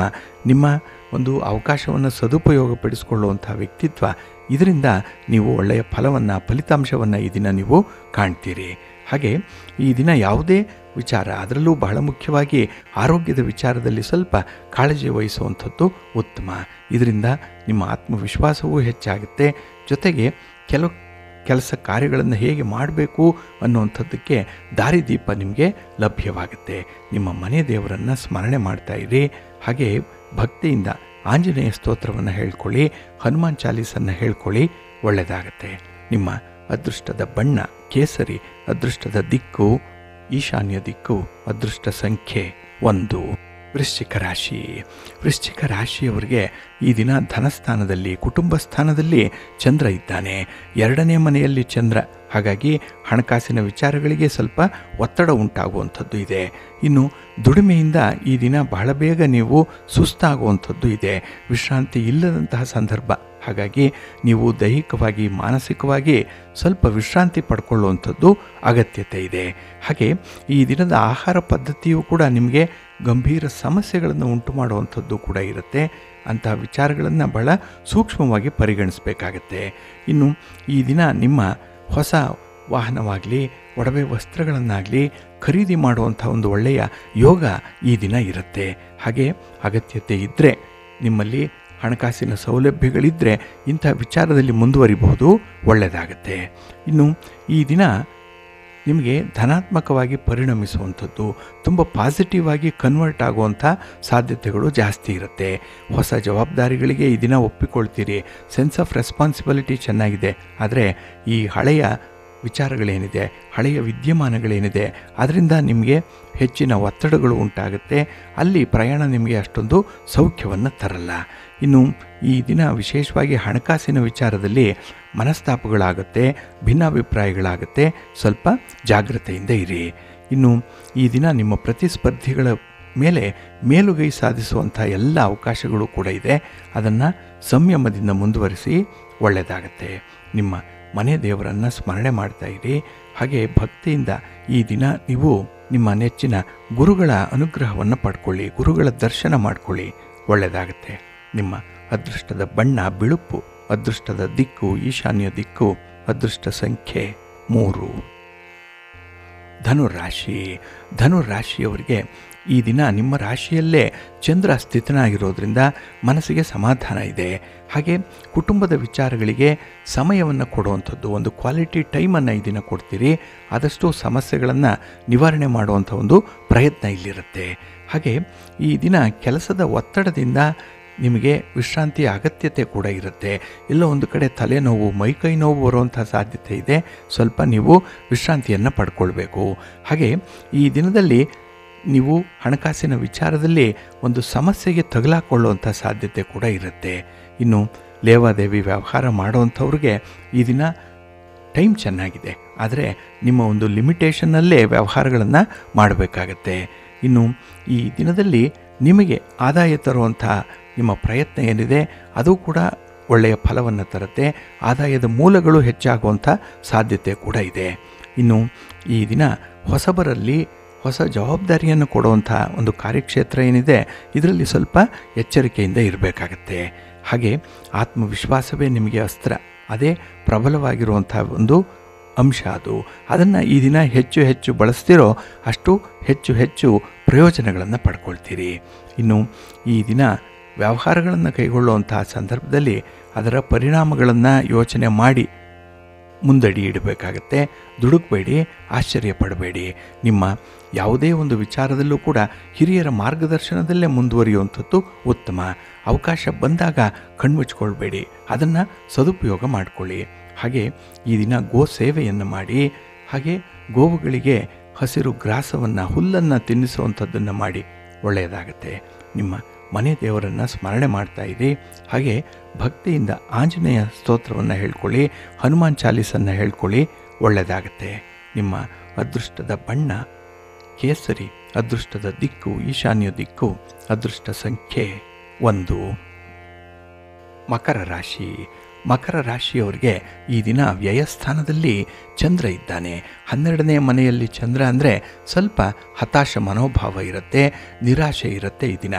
ನಿಮ್ಮ ಒಂದು ಅವಕಾಶವನ್ನು ಸದುಪಯೋಗಪಡಿಸಿಕೊಳ್ಳುವಂಥ ವ್ಯಕ್ತಿತ್ವ, ಇದರಿಂದ ನೀವು ಒಳ್ಳೆಯ ಫಲಿತಾಂಶವನ್ನು ಈ ದಿನ ನೀವು ಕಾಣ್ತೀರಿ. ಹಾಗೆ ಈ ದಿನ ಯಾವುದೇ ವಿಚಾರ, ಅದರಲ್ಲೂ ಬಹಳ ಮುಖ್ಯವಾಗಿ ಆರೋಗ್ಯದ ವಿಚಾರದಲ್ಲಿ ಸ್ವಲ್ಪ ಕಾಳಜಿ ವಹಿಸುವಂಥದ್ದು ಉತ್ತಮ. ಇದರಿಂದ ನಿಮ್ಮ ಆತ್ಮವಿಶ್ವಾಸವೂ ಹೆಚ್ಚಾಗುತ್ತೆ. ಜೊತೆಗೆ ಕೆಲಸ ಕಾರ್ಯಗಳನ್ನು ಹೇಗೆ ಮಾಡಬೇಕು ಅನ್ನುವಂಥದ್ದಕ್ಕೆ ದಾರಿದೀಪ ನಿಮಗೆ ಲಭ್ಯವಾಗುತ್ತೆ. ನಿಮ್ಮ ಮನೆ ದೇವರನ್ನು ಸ್ಮರಣೆ ಮಾಡ್ತಾ ಇರಿ. ಹಾಗೆ ಭಕ್ತಿಯಿಂದ ಆಂಜನೇಯ ಸ್ತೋತ್ರವನ್ನು ಹೇಳ್ಕೊಳ್ಳಿ, ಹನುಮಾನ್ ಚಾಲೀಸನ್ನು ಹೇಳ್ಕೊಳ್ಳಿ, ಒಳ್ಳೆಯದಾಗತ್ತೆ. ನಿಮ್ಮ ಅದೃಷ್ಟದ ಬಣ್ಣ ಕೇಸರಿ, ಅದೃಷ್ಟದ ದಿಕ್ಕು ಈಶಾನ್ಯ ದಿಕ್ಕು, ಅದೃಷ್ಟ ಸಂಖ್ಯೆ 1. ವೃಶ್ಚಿಕ ರಾಶಿ. ವೃಶ್ಚಿಕ ರಾಶಿಯವರಿಗೆ ಈ ದಿನ ಧನಸ್ಥಾನದಲ್ಲಿ, ಕುಟುಂಬ ಸ್ಥಾನದಲ್ಲಿ ಚಂದ್ರ ಇದ್ದಾನೆ. 2ನೇ ಮನೆಯಲ್ಲಿ ಚಂದ್ರ. ಹಾಗಾಗಿ ಹಣಕಾಸಿನ ವಿಚಾರಗಳಿಗೆ ಸ್ವಲ್ಪ ಒತ್ತಡ ಉಂಟಾಗುವಂಥದ್ದು ಇದೆ. ಇನ್ನು ದುಡಿಮೆಯಿಂದ ಈ ದಿನ ಬಹಳ ಬೇಗ ನೀವು ಸುಸ್ತಾಗುವಂಥದ್ದು ಇದೆ, ವಿಶ್ರಾಂತಿ ಇಲ್ಲದಂತಹ ಸಂದರ್ಭ. ಹಾಗಾಗಿ ನೀವು ದೈಹಿಕವಾಗಿ, ಮಾನಸಿಕವಾಗಿ ಸ್ವಲ್ಪ ವಿಶ್ರಾಂತಿ ಪಡ್ಕೊಳ್ಳುವಂಥದ್ದು ಅಗತ್ಯತೆ ಇದೆ. ಹಾಗೆ ಈ ದಿನದ ಆಹಾರ ಪದ್ಧತಿಯು ಕೂಡ ನಿಮಗೆ ಗಂಭೀರ ಸಮಸ್ಯೆಗಳನ್ನು ಉಂಟು ಮಾಡುವಂಥದ್ದು ಕೂಡ ಇರುತ್ತೆ. ಅಂತಹ ವಿಚಾರಗಳನ್ನು ಬಹಳ ಸೂಕ್ಷ್ಮವಾಗಿ ಪರಿಗಣಿಸಬೇಕಾಗತ್ತೆ. ಇನ್ನು ಈ ದಿನ ನಿಮ್ಮ ಹೊಸ ವಾಹನವಾಗಲಿ ಒಡವೆ ವಸ್ತ್ರಗಳನ್ನಾಗಲಿ ಖರೀದಿ ಮಾಡುವಂಥ ಒಂದು ಒಳ್ಳೆಯ ಯೋಗ ಈ ದಿನ ಇರುತ್ತೆ. ಹಾಗೆ ಅಗತ್ಯತೆ ಇದ್ದರೆ, ನಿಮ್ಮಲ್ಲಿ ಹಣಕಾಸಿನ ಸೌಲಭ್ಯಗಳಿದ್ದರೆ ಇಂಥ ವಿಚಾರದಲ್ಲಿ ಮುಂದುವರಿಬಹುದು, ಒಳ್ಳೆಯದಾಗತ್ತೆ. ಇನ್ನು ಈ ದಿನ ನಿಮಗೆ ಧನಾತ್ಮಕವಾಗಿ ಪರಿಣಮಿಸುವಂಥದ್ದು, ತುಂಬ ಪಾಸಿಟಿವ್ ಆಗಿ ಕನ್ವರ್ಟ್ ಆಗುವಂಥ ಸಾಧ್ಯತೆಗಳು ಜಾಸ್ತಿ ಇರುತ್ತೆ. ಹೊಸ ಜವಾಬ್ದಾರಿಗಳಿಗೆ ಈ ದಿನ ಒಪ್ಪಿಕೊಳ್ತೀರಿ. ಸೆನ್ಸ್ ಆಫ್ ರೆಸ್ಪಾನ್ಸಿಬಿಲಿಟಿ ಚೆನ್ನಾಗಿದೆ. ಆದರೆ ಈ ಹಳೆಯ ವಿಚಾರಗಳೇನಿದೆ, ಹಳೆಯ ವಿದ್ಯಮಾನಗಳೇನಿದೆ, ಅದರಿಂದ ನಿಮಗೆ ಹೆಚ್ಚಿನ ಒತ್ತಡಗಳು ಉಂಟಾಗುತ್ತೆ. ಅಲ್ಲಿ ಪ್ರಯಾಣ ನಿಮಗೆ ಅಷ್ಟೊಂದು ಸೌಖ್ಯವನ್ನು ತರಲ್ಲ. ಇನ್ನು ಈ ದಿನ ವಿಶೇಷವಾಗಿ ಹಣಕಾಸಿನ ವಿಚಾರದಲ್ಲಿ ಮನಸ್ತಾಪಗಳಾಗುತ್ತೆ, ಭಿನ್ನಾಭಿಪ್ರಾಯಗಳಾಗುತ್ತೆ. ಸ್ವಲ್ಪ ಜಾಗ್ರತೆಯಿಂದ ಇರಿ. ಇನ್ನು ಈ ದಿನ ನಿಮ್ಮ ಪ್ರತಿಸ್ಪರ್ಧಿಗಳ ಮೇಲೆ ಮೇಲುಗೈ ಸಾಧಿಸುವಂಥ ಎಲ್ಲ ಅವಕಾಶಗಳು ಕೂಡ ಇದೆ. ಅದನ್ನು ಸಂಯಮದಿಂದ ಮುಂದುವರಿಸಿ, ಒಳ್ಳೆಯದಾಗತ್ತೆ. ನಿಮ್ಮ ಮನೆ ದೇವರನ್ನು ಸ್ಮರಣೆ ಮಾಡ್ತಾ ಇರಿ. ಹಾಗೆ ಭಕ್ತಿಯಿಂದ ಈ ದಿನ ನೀವು ನಿಮ್ಮ ನೆಚ್ಚಿನ ಗುರುಗಳ ಅನುಗ್ರಹವನ್ನು ಪಡ್ಕೊಳ್ಳಿ, ಗುರುಗಳ ದರ್ಶನ ಮಾಡಿಕೊಳ್ಳಿ, ಒಳ್ಳೆಯದಾಗತ್ತೆ. ನಿಮ್ಮ ಅದೃಷ್ಟದ ಬಣ್ಣ ಬಿಳುಪು, ಅದೃಷ್ಟದ ದಿಕ್ಕು ಈಶಾನ್ಯ ದಿಕ್ಕು, ಅದೃಷ್ಟ ಸಂಖ್ಯೆ 3. ಧನುರಾಶಿಯವರಿಗೆ ಈ ದಿನ ನಿಮ್ಮ ರಾಶಿಯಲ್ಲೇ ಚಂದ್ರ ಸ್ಥಿತನಾಗಿರೋದ್ರಿಂದ ಮನಸ್ಸಿಗೆ ಸಮಾಧಾನ ಇದೆ. ಹಾಗೆ ಕುಟುಂಬದ ವಿಚಾರಗಳಿಗೆ ಸಮಯವನ್ನು ಕೊಡುವಂಥದ್ದು, ಒಂದು ಕ್ವಾಲಿಟಿ ಟೈಮನ್ನು ಈ ದಿನ ಕೊಡ್ತೀರಿ. ಆದಷ್ಟು ಸಮಸ್ಯೆಗಳನ್ನು ನಿವಾರಣೆ ಮಾಡುವಂಥ ಒಂದು ಪ್ರಯತ್ನ ಇಲ್ಲಿರುತ್ತೆ. ಹಾಗೆ ಈ ದಿನ ಕೆಲಸದ ಒತ್ತಡದಿಂದ ನಿಮಗೆ ವಿಶ್ರಾಂತಿಯ ಅಗತ್ಯತೆ ಕೂಡ ಇರುತ್ತೆ. ಎಲ್ಲೋ ಒಂದು ಕಡೆ ತಲೆನೋವು, ಮೈಕೈ ನೋವು ಬರುವಂಥ ಸಾಧ್ಯತೆ ಇದೆ. ಸ್ವಲ್ಪ ನೀವು ವಿಶ್ರಾಂತಿಯನ್ನು ಪಡ್ಕೊಳ್ಬೇಕು. ಹಾಗೆ ಈ ದಿನದಲ್ಲಿ ನೀವು ಹಣಕಾಸಿನ ವಿಚಾರದಲ್ಲಿ ಒಂದು ಸಮಸ್ಯೆಗೆ ತಗಲಾಕೊಳ್ಳುವಂಥ ಸಾಧ್ಯತೆ ಕೂಡ ಇರುತ್ತೆ. ಇನ್ನು ಲೇವಾದೇವಿ ವ್ಯವಹಾರ ಮಾಡುವಂಥವ್ರಿಗೆ ಈ ದಿನ ಟೈಮ್ ಚೆನ್ನಾಗಿದೆ. ಆದರೆ ನಿಮ್ಮ ಒಂದು ಲಿಮಿಟೇಷನ್ನಲ್ಲೇ ವ್ಯವಹಾರಗಳನ್ನು ಮಾಡಬೇಕಾಗತ್ತೆ. ಇನ್ನು ಈ ದಿನದಲ್ಲಿ ನಿಮಗೆ ಆದಾಯ ತರುವಂಥ ನಿಮ್ಮ ಪ್ರಯತ್ನ ಏನಿದೆ ಅದು ಕೂಡ ಒಳ್ಳೆಯ ಫಲವನ್ನು ತರುತ್ತೆ. ಆದಾಯದ ಮೂಲಗಳು ಹೆಚ್ಚಾಗುವಂಥ ಸಾಧ್ಯತೆ ಕೂಡ ಇದೆ. ಇನ್ನು ಈ ದಿನ ಹೊಸಬರಲ್ಲಿ ಹೊಸ ಜವಾಬ್ದಾರಿಯನ್ನು ಕೊಡುವಂಥ ಒಂದು ಕಾರ್ಯಕ್ಷೇತ್ರ ಏನಿದೆ, ಇದರಲ್ಲಿ ಸ್ವಲ್ಪ ಎಚ್ಚರಿಕೆಯಿಂದ ಇರಬೇಕಾಗತ್ತೆ. ಹಾಗೆ ಆತ್ಮವಿಶ್ವಾಸವೇ ನಿಮಗೆ ಅಸ್ತ್ರ, ಅದೇ ಪ್ರಬಲವಾಗಿರುವಂಥ ಒಂದು ಅಂಶ. ಅದನ್ನು ಈ ದಿನ ಹೆಚ್ಚು ಹೆಚ್ಚು ಬಳಸ್ತಿರೋ ಅಷ್ಟು ಹೆಚ್ಚು ಹೆಚ್ಚು ಪ್ರಯೋಜನಗಳನ್ನು ಪಡ್ಕೊಳ್ತೀರಿ. ಇನ್ನು ಈ ದಿನ ವ್ಯವಹಾರಗಳನ್ನು ಕೈಗೊಳ್ಳುವಂತಹ ಸಂದರ್ಭದಲ್ಲಿ ಅದರ ಪರಿಣಾಮಗಳನ್ನು ಯೋಚನೆ ಮಾಡಿ ಮುಂದಡಿ ಇಡಬೇಕಾಗತ್ತೆ. ದುಡುಕಬೇಡಿ, ಆಶ್ಚರ್ಯಪಡಬೇಡಿ. ನಿಮ್ಮ ಯಾವುದೇ ಒಂದು ವಿಚಾರದಲ್ಲೂ ಕೂಡ ಹಿರಿಯರ ಮಾರ್ಗದರ್ಶನದಲ್ಲೇ ಮುಂದುವರಿಯುವಂಥದ್ದು ಉತ್ತಮ. ಅವಕಾಶ ಬಂದಾಗ ಕಣ್ಮುಚ್ಕೊಳ್ಬೇಡಿ, ಅದನ್ನು ಸದುಪಯೋಗ ಮಾಡಿಕೊಳ್ಳಿ. ಹಾಗೆ ಈ ದಿನ ಗೋ ಸೇವೆಯನ್ನು ಮಾಡಿ, ಹಾಗೆ ಗೋವುಗಳಿಗೆ ಹಸಿರು ಗ್ರಾಸವನ್ನು, ಹುಲ್ಲನ್ನು ತಿನ್ನಿಸುವಂಥದ್ದನ್ನು ಮಾಡಿ, ಒಳ್ಳೆಯದಾಗತ್ತೆ. ನಿಮ್ಮ ಮನೆ ದೇವರನ್ನು ಸ್ಮರಣೆ ಮಾಡ್ತಾ ಇರಿ. ಹಾಗೆ ಭಕ್ತಿಯಿಂದ ಆಂಜನೇಯ ಸ್ತೋತ್ರವನ್ನು ಹೇಳ್ಕೊಳ್ಳಿ, ಹನುಮಾನ್ ಚಾಲೀಸನ್ನು ಹೇಳ್ಕೊಳ್ಳಿ, ಒಳ್ಳೆಯದಾಗತ್ತೆ. ನಿಮ್ಮ ಅದೃಷ್ಟದ ಬಣ್ಣ ಕೇಸರಿ, ಅದೃಷ್ಟದ ದಿಕ್ಕು ಈಶಾನ್ಯ ದಿಕ್ಕು, ಅದೃಷ್ಟ ಸಂಖ್ಯೆ 1. ಮಕರ ರಾಶಿಯವರಿಗೆ ಈ ದಿನ ವ್ಯಯಸ್ಥಾನದಲ್ಲಿ ಚಂದ್ರ ಇದ್ದಾನೆ. 12ನೇ ಮನೆಯಲ್ಲಿ ಚಂದ್ರ ಅಂದರೆ ಸ್ವಲ್ಪ ಹತಾಶ ಮನೋಭಾವ ಇರುತ್ತೆ, ನಿರಾಶೆ ಇರುತ್ತೆ. ಈ ದಿನ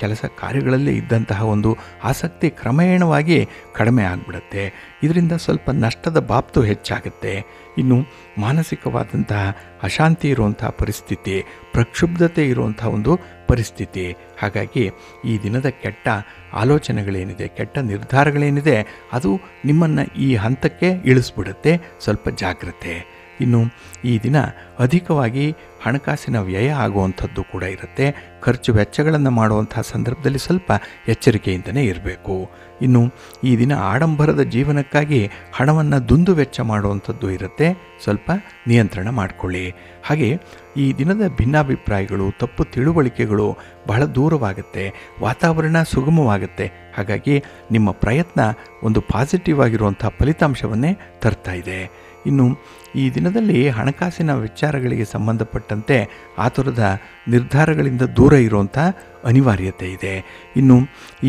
ಕೆಲಸ ಕಾರ್ಯಗಳಲ್ಲಿ ಇದ್ದಂತಹ ಒಂದು ಆಸಕ್ತಿ ಕ್ರಮೇಣವಾಗಿ ಕಡಿಮೆ ಆಗಿಬಿಡುತ್ತೆ. ಇದರಿಂದ ಸ್ವಲ್ಪ ನಷ್ಟದ ಬಾಬ್ತು ಹೆಚ್ಚಾಗುತ್ತೆ. ಇನ್ನು ಮಾನಸಿಕವಾದಂತಹ ಅಶಾಂತಿ ಇರುವಂಥ ಪರಿಸ್ಥಿತಿ, ಪ್ರಕ್ಷುಬ್ಧತೆ ಇರುವಂಥ ಒಂದು ಪರಿಸ್ಥಿತಿ. ಹಾಗಾಗಿ ಈ ದಿನದ ಕೆಟ್ಟ ಆಲೋಚನೆಗಳೇನಿದೆ, ಕೆಟ್ಟ ನಿರ್ಧಾರಗಳೇನಿದೆ, ಅದು ನಿಮ್ಮನ್ನು ಈ ಹಂತಕ್ಕೆ ಇಳಿಸ್ಬಿಡುತ್ತೆ. ಸ್ವಲ್ಪ ಜಾಗ್ರತೆ. ಇನ್ನು ಈ ದಿನ ಅಧಿಕವಾಗಿ ಹಣಕಾಸಿನ ವ್ಯಯ ಆಗುವಂಥದ್ದು ಕೂಡ ಇರುತ್ತೆ. ಖರ್ಚು ವೆಚ್ಚಗಳನ್ನು ಮಾಡುವಂಥ ಸಂದರ್ಭದಲ್ಲಿ ಸ್ವಲ್ಪ ಎಚ್ಚರಿಕೆಯಿಂದಲೇ ಇರಬೇಕು. ಇನ್ನು ಈ ದಿನ ಆಡಂಬರದ ಜೀವನಕ್ಕಾಗಿ ಹಣವನ್ನು ದುಂದು ವೆಚ್ಚ ಮಾಡುವಂಥದ್ದು ಇರುತ್ತೆ. ಸ್ವಲ್ಪ ನಿಯಂತ್ರಣ ಮಾಡಿಕೊಳ್ಳಿ. ಹಾಗೆ ಈ ದಿನದ ಭಿನ್ನಾಭಿಪ್ರಾಯಗಳು, ತಪ್ಪು ತಿಳುವಳಿಕೆಗಳು ಬಹಳ ದೂರವಾಗುತ್ತೆ. ವಾತಾವರಣ ಸುಗಮವಾಗುತ್ತೆ. ಹಾಗಾಗಿ ನಿಮ್ಮ ಪ್ರಯತ್ನ ಒಂದು ಪಾಸಿಟಿವ್ ಆಗಿರುವಂಥ ಫಲಿತಾಂಶವನ್ನೇ ತರ್ತಾ ಇದೆ. ಇನ್ನು ಈ ದಿನದಲ್ಲಿ ಹಣಕಾಸಿನ ವಿಚಾರಗಳಿಗೆ ಸಂಬಂಧಪಟ್ಟಂತೆ ಆತುರದ ನಿರ್ಧಾರಗಳಿಂದ ದೂರ ಇರುವಂಥ ಅನಿವಾರ್ಯತೆ ಇದೆ. ಇನ್ನು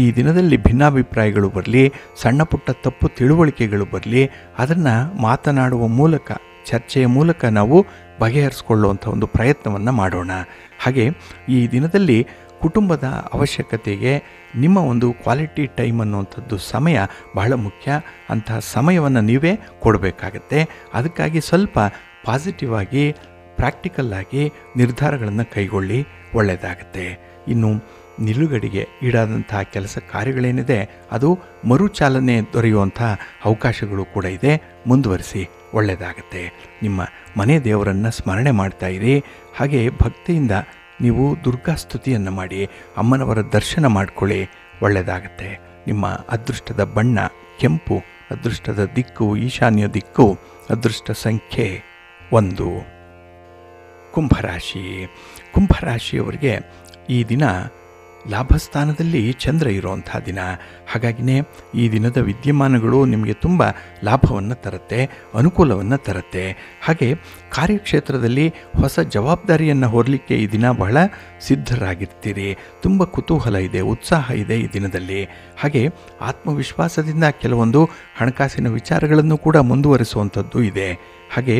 ಈ ದಿನದಲ್ಲಿ ಭಿನ್ನಾಭಿಪ್ರಾಯಗಳು ಬರಲಿ, ಸಣ್ಣ ಪುಟ್ಟ ತಪ್ಪು ತಿಳುವಳಿಕೆಗಳು ಬರಲಿ, ಅದನ್ನು ಮಾತನಾಡುವ ಮೂಲಕ, ಚರ್ಚೆಯ ಮೂಲಕ ನಾವು ಬಗೆಹರಿಸ್ಕೊಳ್ಳುವಂಥ ಒಂದು ಪ್ರಯತ್ನವನ್ನು ಮಾಡೋಣ. ಹಾಗೆ ಈ ದಿನದಲ್ಲಿ ಕುಟುಂಬದ ಅವಶ್ಯಕತೆಗೆ ನಿಮ್ಮ ಒಂದು ಕ್ವಾಲಿಟಿ ಟೈಮ್ ಅನ್ನುವಂಥದ್ದು ಸಮಯ ಬಹಳ ಮುಖ್ಯ. ಅಂತಹ ಸಮಯವನ್ನು ನೀವೇ ಕೊಡಬೇಕಾಗತ್ತೆ. ಅದಕ್ಕಾಗಿ ಸ್ವಲ್ಪ ಪಾಸಿಟಿವ್ ಆಗಿ ಪ್ರಾಕ್ಟಿಕಲ್ಲಾಗಿ ನಿರ್ಧಾರಗಳನ್ನು ಕೈಗೊಳ್ಳಿ, ಒಳ್ಳೆಯದಾಗತ್ತೆ. ಇನ್ನು ನಿಲುಗಡೆಗೆ ಈಡಾದಂಥ ಕೆಲಸ ಕಾರ್ಯಗಳೇನಿದೆ ಅದು ಮರುಚಾಲನೆ ದೊರೆಯುವಂಥ ಅವಕಾಶಗಳು ಕೂಡ ಇದೆ. ಮುಂದುವರಿಸಿ, ಒಳ್ಳೆಯದಾಗತ್ತೆ. ನಿಮ್ಮ ಮನೆ ದೇವರನ್ನು ಸ್ಮರಣೆ ಮಾಡ್ತಾ ಇರಿ. ಹಾಗೆ ಭಕ್ತಿಯಿಂದ ನೀವು ದುರ್ಗಾ ಸ್ತುತಿಯನ್ನು ಮಾಡಿ ಅಮ್ಮನವರ ದರ್ಶನ ಮಾಡಿಕೊಳ್ಳಿ, ಒಳ್ಳೆಯದಾಗತ್ತೆ. ನಿಮ್ಮ ಅದೃಷ್ಟದ ಬಣ್ಣ ಕೆಂಪು, ಅದೃಷ್ಟದ ದಿಕ್ಕು ಈಶಾನ್ಯ ದಿಕ್ಕು, ಅದೃಷ್ಟ ಸಂಖ್ಯೆ 1. ಕುಂಭರಾಶಿ. ಕುಂಭರಾಶಿಯವರಿಗೆ ಈ ದಿನ ಲಾಭಸ್ಥಾನದಲ್ಲಿ ಚಂದ್ರ ಇರುವಂಥ ದಿನ. ಹಾಗಾಗಿಯೇ ಈ ದಿನದ ವಿದ್ಯಮಾನಗಳು ನಿಮಗೆ ತುಂಬ ಲಾಭವನ್ನು ತರುತ್ತೆ, ಅನುಕೂಲವನ್ನು ತರುತ್ತೆ. ಹಾಗೆ ಕಾರ್ಯಕ್ಷೇತ್ರದಲ್ಲಿ ಹೊಸ ಜವಾಬ್ದಾರಿಯನ್ನು ಹೊರಲಿಕ್ಕೆ ಈ ದಿನ ಬಹಳ ಸಿದ್ಧರಾಗಿರ್ತೀರಿ. ತುಂಬ ಕುತೂಹಲ ಇದೆ, ಉತ್ಸಾಹ ಇದೆ ಈ ದಿನದಲ್ಲಿ. ಹಾಗೆ ಆತ್ಮವಿಶ್ವಾಸದಿಂದ ಕೆಲವೊಂದು ಹಣಕಾಸಿನ ವಿಚಾರಗಳನ್ನು ಕೂಡ ಮುಂದುವರಿಸುವಂಥದ್ದು ಇದೆ. ಹಾಗೆ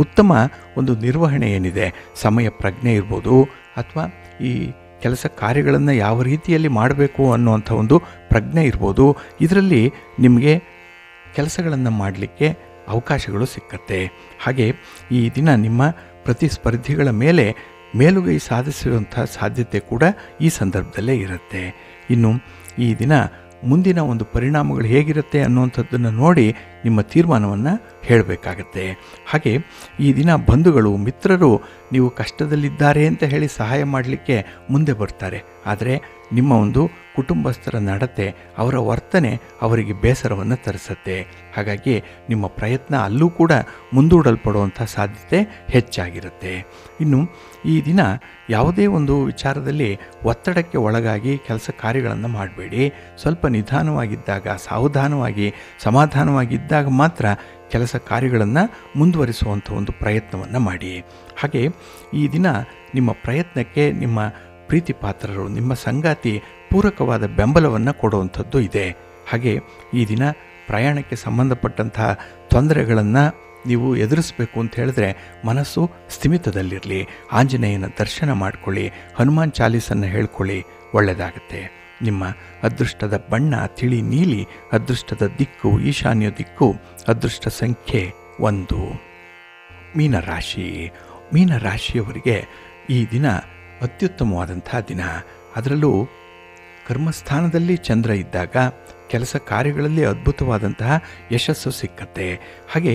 ಉತ್ತಮ ಒಂದು ನಿರ್ವಹಣೆ ಏನಿದೆ, ಸಮಯ ಪ್ರಜ್ಞೆ ಇರ್ಬೋದು, ಅಥವಾ ಈ ಕೆಲಸ ಕಾರ್ಯಗಳನ್ನು ಯಾವ ರೀತಿಯಲ್ಲಿ ಮಾಡಬೇಕು ಅನ್ನುವಂಥ ಒಂದು ಪ್ರಜ್ಞೆ ಇರ್ಬೋದು. ಇದರಲ್ಲಿ ನಿಮಗೆ ಕೆಲಸಗಳನ್ನು ಮಾಡಲಿಕ್ಕೆ ಅವಕಾಶಗಳು ಸಿಕ್ಕತ್ತೆ. ಹಾಗೆ ಈ ದಿನ ನಿಮ್ಮ ಪ್ರತಿಸ್ಪರ್ಧಿಗಳ ಮೇಲೆ ಮೇಲುಗೈ ಸಾಧಿಸುವಂಥ ಸಾಧ್ಯತೆ ಕೂಡ ಈ ಸಂದರ್ಭದಲ್ಲೇ ಇರುತ್ತೆ. ಇನ್ನು ಈ ದಿನ ಮುಂದಿನ ಒಂದು ಪರಿಣಾಮಗಳು ಹೇಗಿರುತ್ತೆ ಅನ್ನುವಂಥದ್ದನ್ನು ನೋಡಿ ನಿಮ್ಮ ತೀರ್ಮಾನವನ್ನು ಹೇಳಬೇಕಾಗತ್ತೆ. ಹಾಗೆ ಈ ದಿನ ಬಂಧುಗಳು ಮಿತ್ರರು ನೀವು ಕಷ್ಟದಲ್ಲಿದ್ದಾರೆ ಅಂತ ಹೇಳಿ ಸಹಾಯ ಮಾಡಲಿಕ್ಕೆ ಮುಂದೆ ಬರ್ತಾರೆ. ಆದರೆ ನಿಮ್ಮ ಒಂದು ಕುಟುಂಬಸ್ಥರ ನಡತೆ, ಅವರ ವರ್ತನೆ ಅವರಿಗೆ ಬೇಸರವನ್ನು ತರಿಸುತ್ತೆ. ಹಾಗಾಗಿ ನಿಮ್ಮ ಪ್ರಯತ್ನ ಅಲ್ಲೂ ಕೂಡ ಮುಂದೂಡಲ್ಪಡುವಂಥ ಸಾಧ್ಯತೆ ಹೆಚ್ಚಾಗಿರುತ್ತೆ. ಇನ್ನು ಈ ದಿನ ಯಾವುದೇ ಒಂದು ವಿಚಾರದಲ್ಲಿ ಒತ್ತಡಕ್ಕೆ ಒಳಗಾಗಿ ಕೆಲಸ ಕಾರ್ಯಗಳನ್ನು ಮಾಡಬೇಡಿ. ಸ್ವಲ್ಪ ನಿಧಾನವಾಗಿದ್ದಾಗ, ಸಾವಧಾನವಾಗಿ, ಸಮಾಧಾನವಾಗಿದ್ದಾಗ ಮಾತ್ರ ಕೆಲಸ ಕಾರ್ಯಗಳನ್ನು ಮುಂದುವರಿಸುವಂಥ ಒಂದು ಪ್ರಯತ್ನವನ್ನು ಮಾಡಿ. ಹಾಗೆ ಈ ದಿನ ನಿಮ್ಮ ಪ್ರಯತ್ನಕ್ಕೆ ನಿಮ್ಮ ಪ್ರೀತಿ ಪಾತ್ರರು, ನಿಮ್ಮ ಸಂಗಾತಿ ಪೂರಕವಾದ ಬೆಂಬಲವನ್ನು ಕೊಡುವಂಥದ್ದು ಇದೆ. ಹಾಗೆ ಈ ದಿನ ಪ್ರಯಾಣಕ್ಕೆ ಸಂಬಂಧಪಟ್ಟಂತಹ ತೊಂದರೆಗಳನ್ನು ನೀವು ಎದುರಿಸಬೇಕು ಅಂತ ಹೇಳಿದ್ರೆ ಮನಸ್ಸು ಸ್ಥಿಮಿತದಲ್ಲಿರಲಿ. ಆಂಜನೇಯನ ದರ್ಶನ ಮಾಡಿಕೊಳ್ಳಿ, ಹನುಮಾನ್ ಚಾಲೀಸನ್ನು ಹೇಳ್ಕೊಳ್ಳಿ, ಒಳ್ಳೆಯದಾಗುತ್ತೆ. ನಿಮ್ಮ ಅದೃಷ್ಟದ ಬಣ್ಣ ತಿಳಿ ನೀಲಿ, ಅದೃಷ್ಟದ ದಿಕ್ಕು ಈಶಾನ್ಯ ದಿಕ್ಕು, ಅದೃಷ್ಟ ಸಂಖ್ಯೆ 1. ಮೀನರಾಶಿ. ಮೀನರಾಶಿಯವರಿಗೆ ಈ ದಿನ ಅತ್ಯುತ್ತಮವಾದಂಥ ದಿನ. ಅದರಲ್ಲೂ ಕರ್ಮಸ್ಥಾನದಲ್ಲಿ ಚಂದ್ರ ಇದ್ದಾಗ ಕೆಲಸ ಕಾರ್ಯಗಳಲ್ಲಿ ಅದ್ಭುತವಾದಂತಹ ಯಶಸ್ಸು ಸಿಕ್ಕತ್ತೆ. ಹಾಗೆ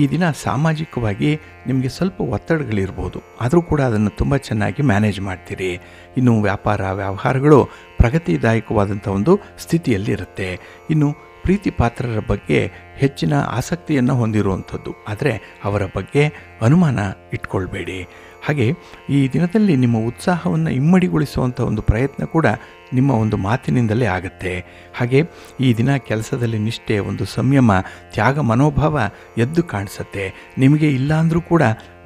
ಈ ದಿನ ಸಾಮಾಜಿಕವಾಗಿ ನಿಮಗೆ ಸ್ವಲ್ಪ ಒತ್ತಡಗಳಿರ್ಬೋದು, ಆದರೂ ಕೂಡ ಅದನ್ನು ತುಂಬ ಚೆನ್ನಾಗಿ ಮ್ಯಾನೇಜ್ ಮಾಡ್ತೀರಿ. ಇನ್ನು ವ್ಯಾಪಾರ ವ್ಯವಹಾರಗಳು ಪ್ರಗತಿದಾಯಕವಾದಂಥ ಒಂದು ಸ್ಥಿತಿಯಲ್ಲಿ ಇರುತ್ತೆ. ಇನ್ನು ಪ್ರೀತಿ ಪಾತ್ರರ ಬಗ್ಗೆ ಹೆಚ್ಚಿನ ಆಸಕ್ತಿಯನ್ನು ಹೊಂದಿರುವಂಥದ್ದು, ಆದರೆ ಅವರ ಬಗ್ಗೆ ಅನುಮಾನ ಇಟ್ಕೊಳ್ಬೇಡಿ. ಹಾಗೆ ಈ ದಿನದಲ್ಲಿ ನಿಮ್ಮ ಉತ್ಸಾಹವನ್ನು ಇಮ್ಮಡಿಗೊಳಿಸುವಂಥ ಒಂದು ಪ್ರಯತ್ನ ಕೂಡ ನಿಮ್ಮ ಒಂದು ಮಾತಿನಿಂದಲೇ ಆಗುತ್ತೆ. ಹಾಗೆ ಈ ದಿನ ಕೆಲಸದಲ್ಲಿ ನಿಷ್ಠೆ, ಒಂದು ಸಂಯಮ, ತ್ಯಾಗ ಮನೋಭಾವ ಎದ್ದು ಕಾಣಿಸುತ್ತೆ. ನಿಮಗೆ ಇಲ್ಲಾಂದರೂ ಕೂಡ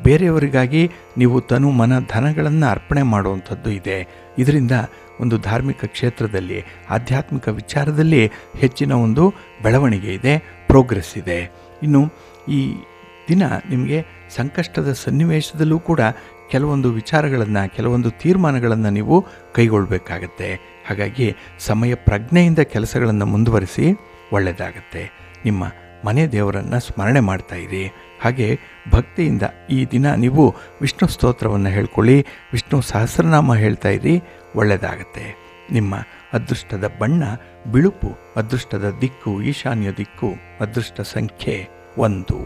ಬೇರೆಯವರಿಗಾಗಿ ನೀವು ತನು ಮನ ಧನಗಳನ್ನು ಅರ್ಪಣೆ ಮಾಡುವಂಥದ್ದು ಇದೆ. ಇದರಿಂದ ಒಂದು ಧಾರ್ಮಿಕ ಕ್ಷೇತ್ರದಲ್ಲಿ, ಆಧ್ಯಾತ್ಮಿಕ ವಿಚಾರದಲ್ಲಿ ಹೆಚ್ಚಿನ ಒಂದು ಬೆಳವಣಿಗೆ ಇದೆ, ಪ್ರೋಗ್ರೆಸ್ ಇದೆ. ಇನ್ನು ಈ ದಿನ ನಿಮಗೆ ಸಂಕಷ್ಟದ ಸನ್ನಿವೇಶದಲ್ಲೂ ಕೂಡ ಕೆಲವೊಂದು ವಿಚಾರಗಳನ್ನು, ಕೆಲವೊಂದು ತೀರ್ಮಾನಗಳನ್ನು ನೀವು ಕೈಗೊಳ್ಳಬೇಕಾಗತ್ತೆ. ಹಾಗಾಗಿ ಸಮಯ ಪ್ರಜ್ಞೆಯಿಂದ ಕೆಲಸಗಳನ್ನು ಮುಂದುವರಿಸಿ, ಒಳ್ಳೆಯದಾಗತ್ತೆ. ನಿಮ್ಮ ಮನೆ ದೇವರನ್ನು ಸ್ಮರಣೆ ಮಾಡ್ತಾ ಇರಿ. ಹಾಗೆ ಭಕ್ತಿಯಿಂದ ಈ ದಿನ ನೀವು ವಿಷ್ಣು ಸ್ತೋತ್ರವನ್ನು ಹೇಳ್ಕೊಳ್ಳಿ, ವಿಷ್ಣು ಸಹಸ್ರನಾಮ ಹೇಳ್ತಾ ಇರಿ, ಒಳ್ಳೆಯದಾಗತ್ತೆ. ನಿಮ್ಮ ಅದೃಷ್ಟದ ಬಣ್ಣ ಬಿಳುಪು, ಅದೃಷ್ಟದ ದಿಕ್ಕು ಈಶಾನ್ಯ ದಿಕ್ಕು, ಅದೃಷ್ಟ ಸಂಖ್ಯೆ 1.